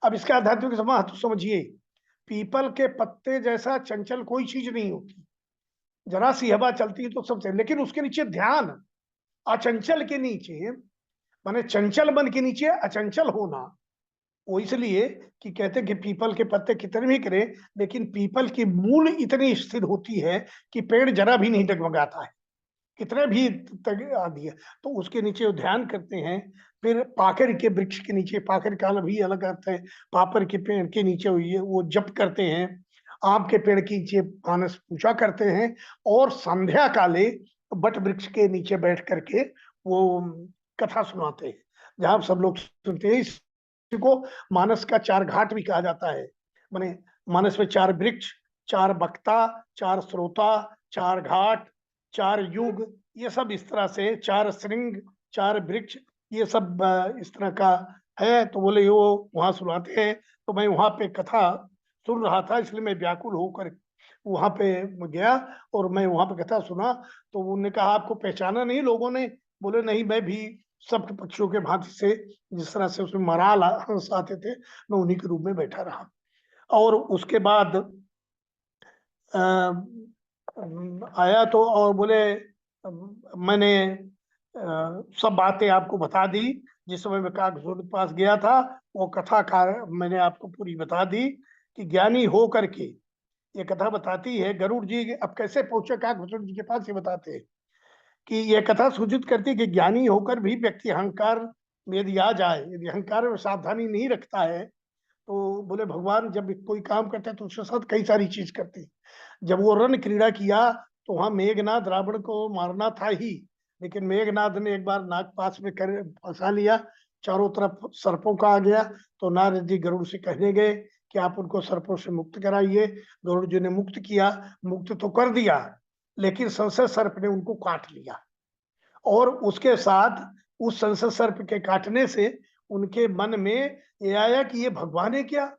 अब इसका आध्यात्मिक महत्व समझिए। पीपल के पत्ते जैसा चंचल कोई चीज नहीं होती, जरा सी हवा चलती है तो सब चल, लेकिन उसके नीचे ध्यान, अचंचल के नीचे, माने चंचल मन के नीचे अचंचल होना। वो इसलिए कि कहते हैं कि पीपल के पत्ते कितने भी करें, लेकिन पीपल की मूल इतनी स्थिर होती है कि पेड़ जरा भी नहीं डगमगाता है, कितने भी आदि है। तो उसके नीचे वो ध्यान करते हैं। फिर पाकर के वृक्ष के नीचे, पाकर का भी अलग अर्थ है, पापर के पेड़ के नीचे वो जप करते हैं। आम के पेड़ के नीचे मानस पूजा करते हैं, और संध्या काले बट वृक्ष के नीचे बैठ करके वो कथा सुनाते हैं, जहाँ सब लोग सुनते हैं। इसको मानस का 4 घाट भी कहा जाता है। माने मानस में 4 वृक्ष, 4 वक्ता, 4 श्रोता, 4 घाट, 4 युग, ये सब इस तरह से 4 श्रृंग, 4 वृक्ष, ये सब इस तरह का है। तो बोले वो वहां सुनाते हैं। तो मैं वहां पे कथा सुन रहा था, इसलिए मैं व्याकुल होकर वहां पे गया और मैं वहां पे कथा सुना। तो उन्होंने कहा आपको पहचाना नहीं लोगों ने? बोले नहीं, मैं भी सब पक्षियों के भांति से, जिस तरह से उसमें मराल हंस आते थे, मैं उन्हीं के रूप में बैठा रहा। और उसके बाद आया तो और बोले मैंने सब बातें आपको बता दी। जिस समय मैं कागभूषण के पास गया था, वो कथा का मैंने आपको पूरी बता दी कि ज्ञानी हो करके, ये कथा बताती है गरुड़ जी अब कैसे पहुंचे कागभूषण जी के पास, ये बताते हैं कि ये कथा सूचित करती है कि ज्ञानी होकर भी व्यक्ति अहंकार में यदि आ जाए, यदि अहंकार में सावधानी नहीं रखता है, तो बोले भगवान जब कोई काम करते हैं तो उसके साथ कई सारी चीज करते हैं। जब वो रण क्रीड़ा किया तो वहां मेघनाद रावण को मारना था ही, लेकिन मेघनाद ने एक बार नाग पास में कर फंसा लिया, चारों तरफ सर्पों का आ गया। तो नारद जी गरुड़ से कहने गए कि आप उनको सर्पों से मुक्त कराइए। गरुड़ जी ने मुक्त किया, मुक्त तो कर दिया, लेकिन संसद सर्प ने उनको काट लिया। और उसके साथ उस संसद सर्प के काटने से उनके मन में ये आया कि ये भगवान है क्या,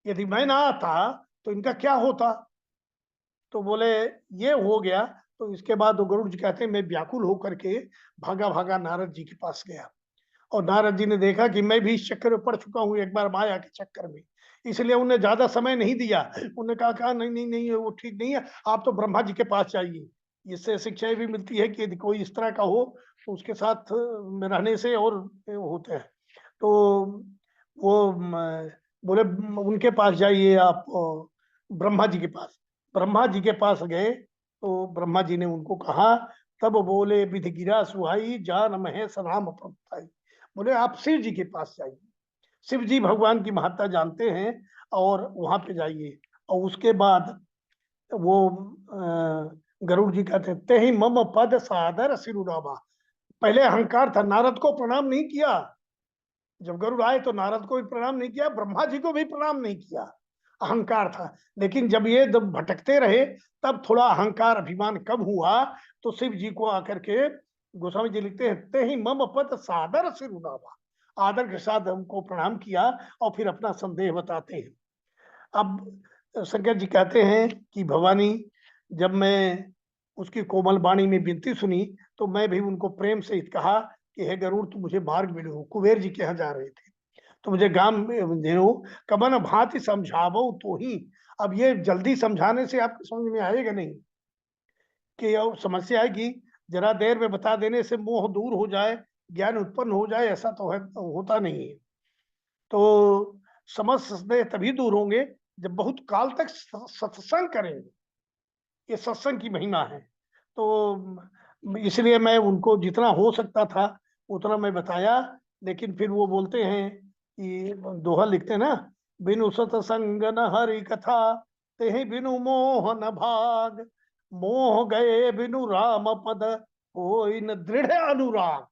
यदि मैं ना आता तो इनका क्या होता। तो बोले ये हो गया। तो इसके बाद वो गरुड़ जी कहते हैं मैं व्याकुल होकर के भागा भागा नारद जी के पास गया, और नारद जी ने देखा कि मैं भी इस चक्कर में पड़ चुका हूँ एक बार माया के चक्कर में, इसलिए उन्हें ज्यादा समय नहीं दिया। उन्होंने कहा नहीं नहीं नहीं वो ठीक नहीं है, आप तो ब्रह्मा जी के पास जाइए। इससे शिक्षा भी मिलती है कि यदि कोई इस तरह का हो तो उसके साथ में रहने से और होते हैं। तो वो बोले उनके पास जाइए आप, ब्रह्मा जी के पास। ब्रह्मा जी के पास गए तो ब्रह्मा जी ने उनको कहा, तब बोले विधि गिरा सुहाई, जान महेश राम प्रभुताई। बोले आप शिव जी के पास जाइए, शिव जी भगवान की महत्ता जानते हैं, और वहां पे जाइए। और उसके बाद वो गरुड़ जी कहते ते ही मम पद सादर सिरुरामा। पहले अहंकार था, नारद को प्रणाम नहीं किया। जब गरुड़ आए तो नारद को भी प्रणाम नहीं किया, ब्रह्मा जी को भी प्रणाम नहीं किया, अहंकार था। लेकिन जब ये भटकते रहे तब थोड़ा अहंकार अभिमान कम हुआ, तो शिव जी को आकर के गोस्वामी जी लिखते हैं ते ही मम पद सादर सिरुनावा, आदर के साथ हमको प्रणाम किया और फिर अपना संदेह बताते हैं। अब शंकर जी कहते हैं कि भवानी जब मैं उसकी कोमल वाणी में विनती सुनी तो मैं भी उनको प्रेम से कहा कि हे गरुड़ तू मुझे मार्ग मिलो। कुबेर जी के यहाँ जा रहे थे तो मुझे गांव में देहो कबन भांति समझावो तो ही। अब ये जल्दी समझाने से आपको समझ में आएगा नहीं कि समस्या है कि जरा देर में बता देने से मोह दूर हो जाए, ज्ञान उत्पन्न हो जाए, ऐसा तो है, होता नहीं है। तो समस्त स्नेह तभी दूर होंगे जब बहुत काल तक सत्संग करेंगे। ये सत्संग की महिमा है। तो इसलिए मैं उनको जितना हो सकता था उतना मैं बताया, लेकिन फिर वो बोलते हैं कि दोहा लिखते हैं ना, बिनु सत्संग न हरि कथा, तेहि बिनु मोह न भाग, मोह गए बिनु राम पद, कोई न दृढ़ अनुराग।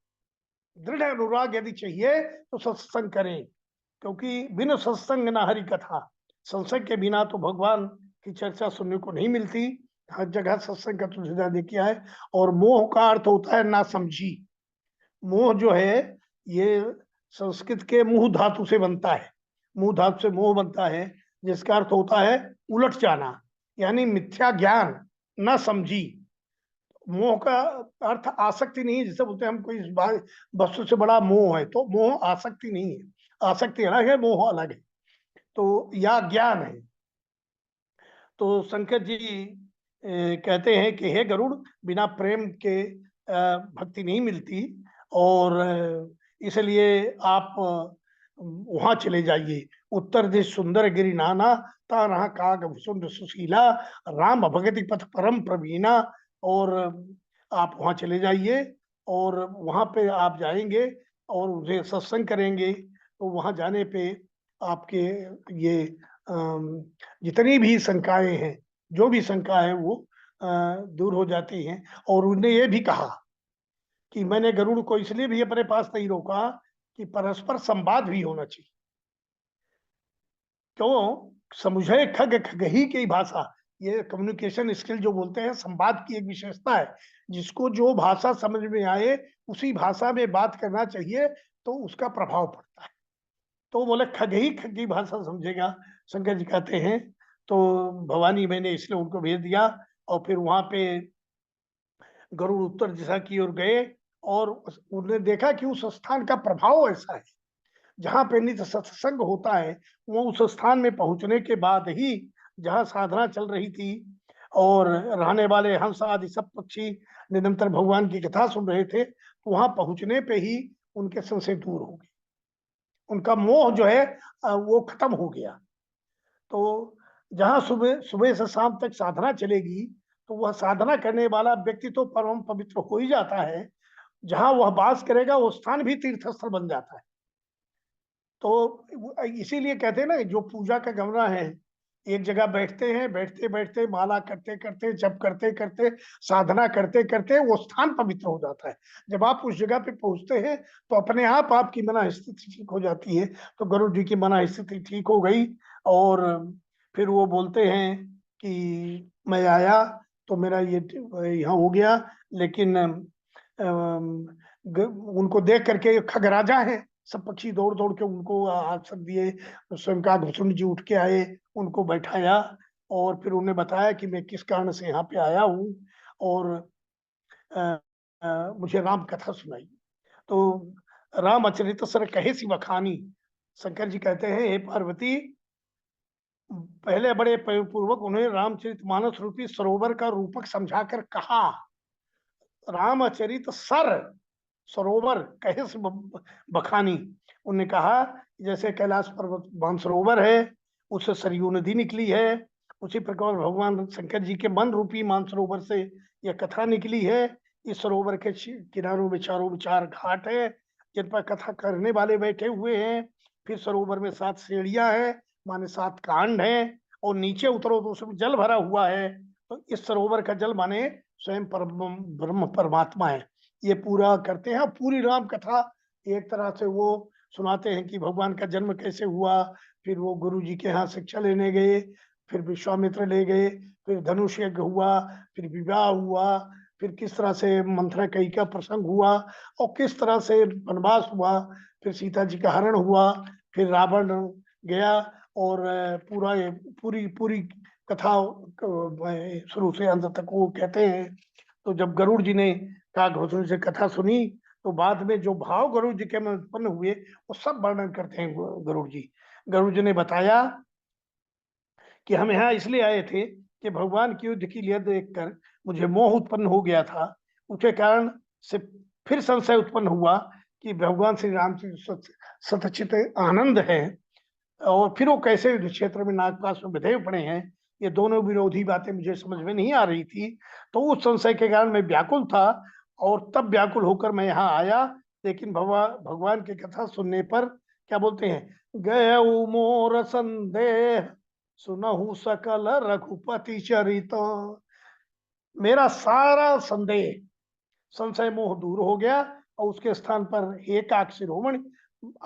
दृढ़ अनुराग यदि चाहिए तो सत्संग करें, क्योंकि बिनु सत्संग न हरि कथा, सत्संग के बिना तो भगवान की चर्चा सुनने को नहीं मिलती। हर जगह सत्संग का तुलसीदास ने किया है। और मोह का अर्थ होता है ना समझी। मोह जो है ये संस्कृत के मुंह धातु से बनता है, मुंह धातु से मोह बनता है, जिसका अर्थ होता है उलट जाना, यानी मिथ्या ज्ञान, ना समझी। मोह का अर्थ आसक्ति नहीं है, जैसे बोलते हैं हमको इस वस्तु से बड़ा मोह है, तो मोह आसक्ति नहीं है, आसक्ति अलग है, मोह अलग है। तो या ज्ञान है। तो शंकर जी कहते हैं कि हे गरुड़, बिना प्रेम के भक्ति नहीं मिलती, और इसलिए आप वहां चले जाइए। उत्तर दिश सुंदर गिरि नाना, ता रहा काग भुसुंड सुशीला, राम भगति पथ परम प्रवीणा। और आप वहां चले जाइए, और वहां पे आप जाएंगे और उसे सत्संग करेंगे, तो वहां जाने पे आपके ये जितनी भी शंकाएं हैं, जो भी शंका है वो दूर हो जाती हैं। और उन्होंने ये भी कहा कि मैंने गरुड़ को इसलिए भी अपने पास नहीं रोका कि परस्पर संवाद भी होना चाहिए। क्यों? समझे खग खगही की भाषा, ये कम्युनिकेशन स्किल जो बोलते हैं, संवाद की एक विशेषता है। जिसको जो भाषा समझ में आए उसी भाषा में बात करना चाहिए, तो उसका प्रभाव पड़ता है। तो बोले खगही खगी भाषा समझेगा, शंकर जी कहते हैं। तो भवानी मैंने इसलिए उनको भेज दिया, और फिर वहां पे गरुड़ उत्तर दिशा की ओर गए, और उन्होंने देखा कि उस स्थान का प्रभाव ऐसा है, जहाँ पे नित्य सत्संग होता है, वो उस स्थान में पहुंचने के बाद ही, जहाँ साधना चल रही थी और रहने वाले हंस आदि सब पक्षी निरंतर भगवान की कथा सुन रहे थे, तो वहां पहुंचने पे ही उनके संशय दूर हो गए, उनका मोह जो है वो खत्म हो गया। तो जहाँ सुबह सुबह से शाम तक साधना चलेगी, तो वह साधना करने वाला व्यक्ति तो परम पवित्र हो ही जाता है, जहाँ वह वास करेगा वो स्थान भी तीर्थ स्थल बन जाता है। तो इसीलिए कहते हैं ना, जो पूजा का गमरा है, एक जगह बैठते हैं, बैठते बैठते माला करते करते, जप करते करते, साधना करते करते वो स्थान पवित्र हो जाता है। जब आप उस जगह पे पहुंचते हैं तो अपने आप आपकी मन स्थिति ठीक हो जाती है। तो गरुड़ जी की मन स्थिति ठीक हो गई, और फिर वो बोलते हैं कि मैं आया तो मेरा ये यहाँ हो गया, लेकिन उनको देख करके खग राजा है, सब पक्षी दौड़ दौड़ के उनको आसन दिए। स्वयं का भुसुंड जी उठ के आए, उनको बैठाया, और फिर उन्हें बताया कि मैं किस कारण से यहाँ पे आया हूँ, और मुझे राम कथा सुनाई। तो राम अचरित सर कहे सी बखानी, शंकर जी कहते हैं हे पार्वती, पहले बड़े पूर्वक उन्हें रामचरितमानस रूपी सरोवर का रूपक समझाकर कहा। रामचरित सर सरोवर कहे से बखानी, उन्होंने कहा जैसे कैलाश पर्वत मानसरोवर है, उससे सरयू नदी निकली है, उसी प्रकार भगवान शंकर जी के मन रूपी मानसरोवर से यह कथा निकली है। इस सरोवर के किनारों में चारों चार घाट है, जिन पर कथा करने वाले बैठे हुए हैं। फिर सरोवर में 7 सीढ़ियां हैं, माने 7 कांड हैं, और नीचे उतरो तो उसमें जल भरा हुआ है। तो इस सरोवर का जल माने स्वयं ब्रह्म परमात्मा है। ये पूरा करते हैं, पूरी राम कथा एक तरह से वो सुनाते हैं कि भगवान का जन्म कैसे हुआ, फिर वो गुरु जी के यहाँ शिक्षा लेने गए, फिर विश्वामित्र ले गए, फिर धनुष यज्ञ हुआ, फिर विवाह हुआ, फिर किस तरह से मंथरा कई का प्रसंग हुआ, और किस तरह से वनवास हुआ, फिर सीता जी का हरण हुआ, फिर रावण गया, और पूरी पूरी कथा शुरू से अंत तक वो कहते हैं। तो जब गरुड़ जी ने काग से कथा सुनी, तो बाद में जो भाव गरुड़ जी के में उत्पन्न हुए वो सब वर्णन करते हैं गरुड़ जी। गरुड़ जी ने बताया कि हम यहाँ इसलिए आए थे कि भगवान की युद्ध की लीला देखकर मुझे मोह उत्पन्न हो गया था, उसके कारण से फिर संशय उत्पन्न हुआ कि भगवान श्री रामचंद्र सतचित आनंद है और फिर वो कैसे युद्ध क्षेत्र में नागपाश में बंधे पड़े हैं, ये दोनों विरोधी बातें मुझे समझ में नहीं आ रही थी। तो उस संशय के कारण मैं व्याकुल था और तब व्याकुल होकर मैं यहाँ आया। लेकिन भगवान की कथा सुनने पर क्या बोलते हैं, गय मोर संदेह सुनहु सकल रघुपति चरित। मेरा सारा संशय मोह दूर हो गया और उसके स्थान पर एकाक शिरोमणि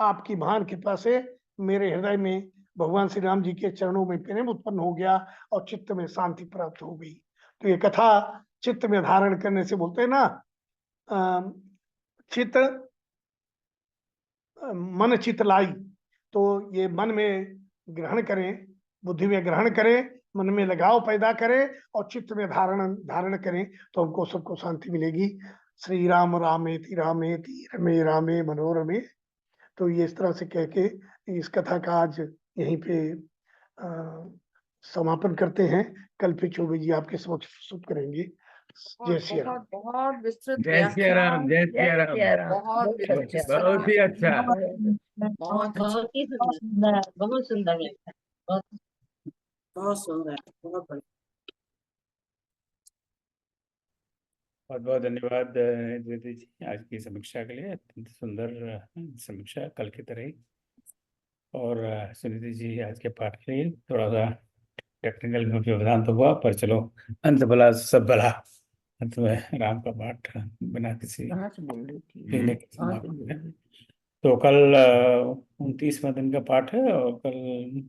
आपकी महान कृपा से मेरे हृदय में भगवान श्री राम जी के चरणों में प्रेम उत्पन्न हो गया और चित्त में शांति प्राप्त हो गई। तो ये कथा चित्त में धारण करने से बोलते हैं ना, चित्त मन चित्त लाई। तो ये मन में ग्रहण करें, बुद्धि में ग्रहण करें, मन में लगाव पैदा करें और चित्त में धारण करें तो हमको सबको शांति मिलेगी। श्री राम रामेति रामेति रमे रामे मनोरमे। तो ये इस तरह से कह के इस कथा का आज यहीं पे समापन करते हैं। कल फिर चौबे जी आपके समक्ष प्रस्तुत करेंगे। जय श्री राम। बहुत विस्तृत जय सिया राम, जय सिया राम। बहुत विस्तृत बहुत ही अच्छा। बहुत अच्छा, बहुत ही सुंदर, बहुत सुंदर लगता है। बहुत सुंदर, बहुत बढ़िया। बहुत बहुत धन्यवाद द्विवेदी जी आज की समीक्षा के लिए, अत्यंत सुंदर समीक्षा कल की तरह ही। और सुनीति जी आज के पाठ के लिए थोड़ा सा टेक्निकल में व्यवधान तो हुआ, पर चलो अंत भला सब भला। अंत में राम का पाठ बिना किसी विघ्न के समापन हुआ। तो कल 29वां दिन का पाठ है और कल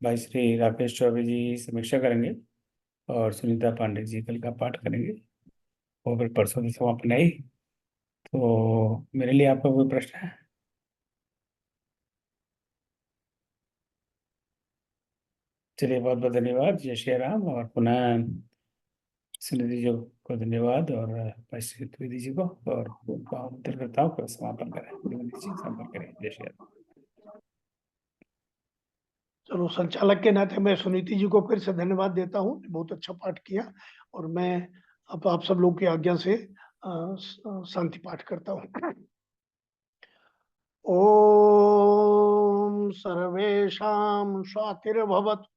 भाई श्री राकेश चौबे जी समीक्षा करेंगे और सुनीता पांडे जी कल का पाठ करेंगे और फिर परसों की समापन आई। तो मेरे लिए आपका कोई प्रश्न है? चलिए बहुत बहुत धन्यवाद। जय श्री राम। और पुनः सुनिधि जी को धन्यवाद और भाई श्री द्विवेदी जी को, और उत्तरकर्ताओं को समापन करें। द्विवेदी जी समापन करें। जय श्री राम। चलो, संचालक के नाते मैं सुनीति जी को फिर से धन्यवाद देता हूँ, बहुत अच्छा पाठ किया। और मैं अब आप सब लोग की आज्ञा से शांति पाठ करता हूँ। ओम सर्वेषां शांतिर्भवतु,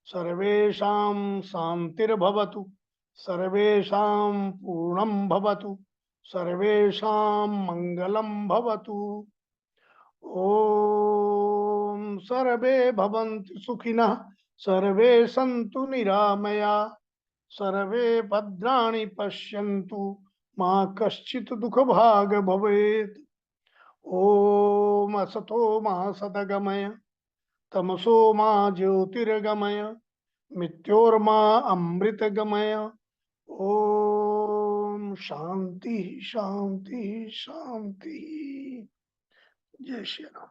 सर्वेषां शांतिर्भवतु, सर्वेषां पूर्णं भवतु, सर्वेषां मंगलं भवतु। ओम सर्वे भवन्तु सुखिनः, सर्वे सन्तु निरामया, सर्वे भद्राणि पश्यन्तु मा कश्चित् दुःखभाग् भवेत्। ओम असतो मा सद्गमय, तमसो मा ज्योतिर्गमय, मृत्योर्मा अमृतगमय। ओम शांति शांति शांति। जय श्री राम।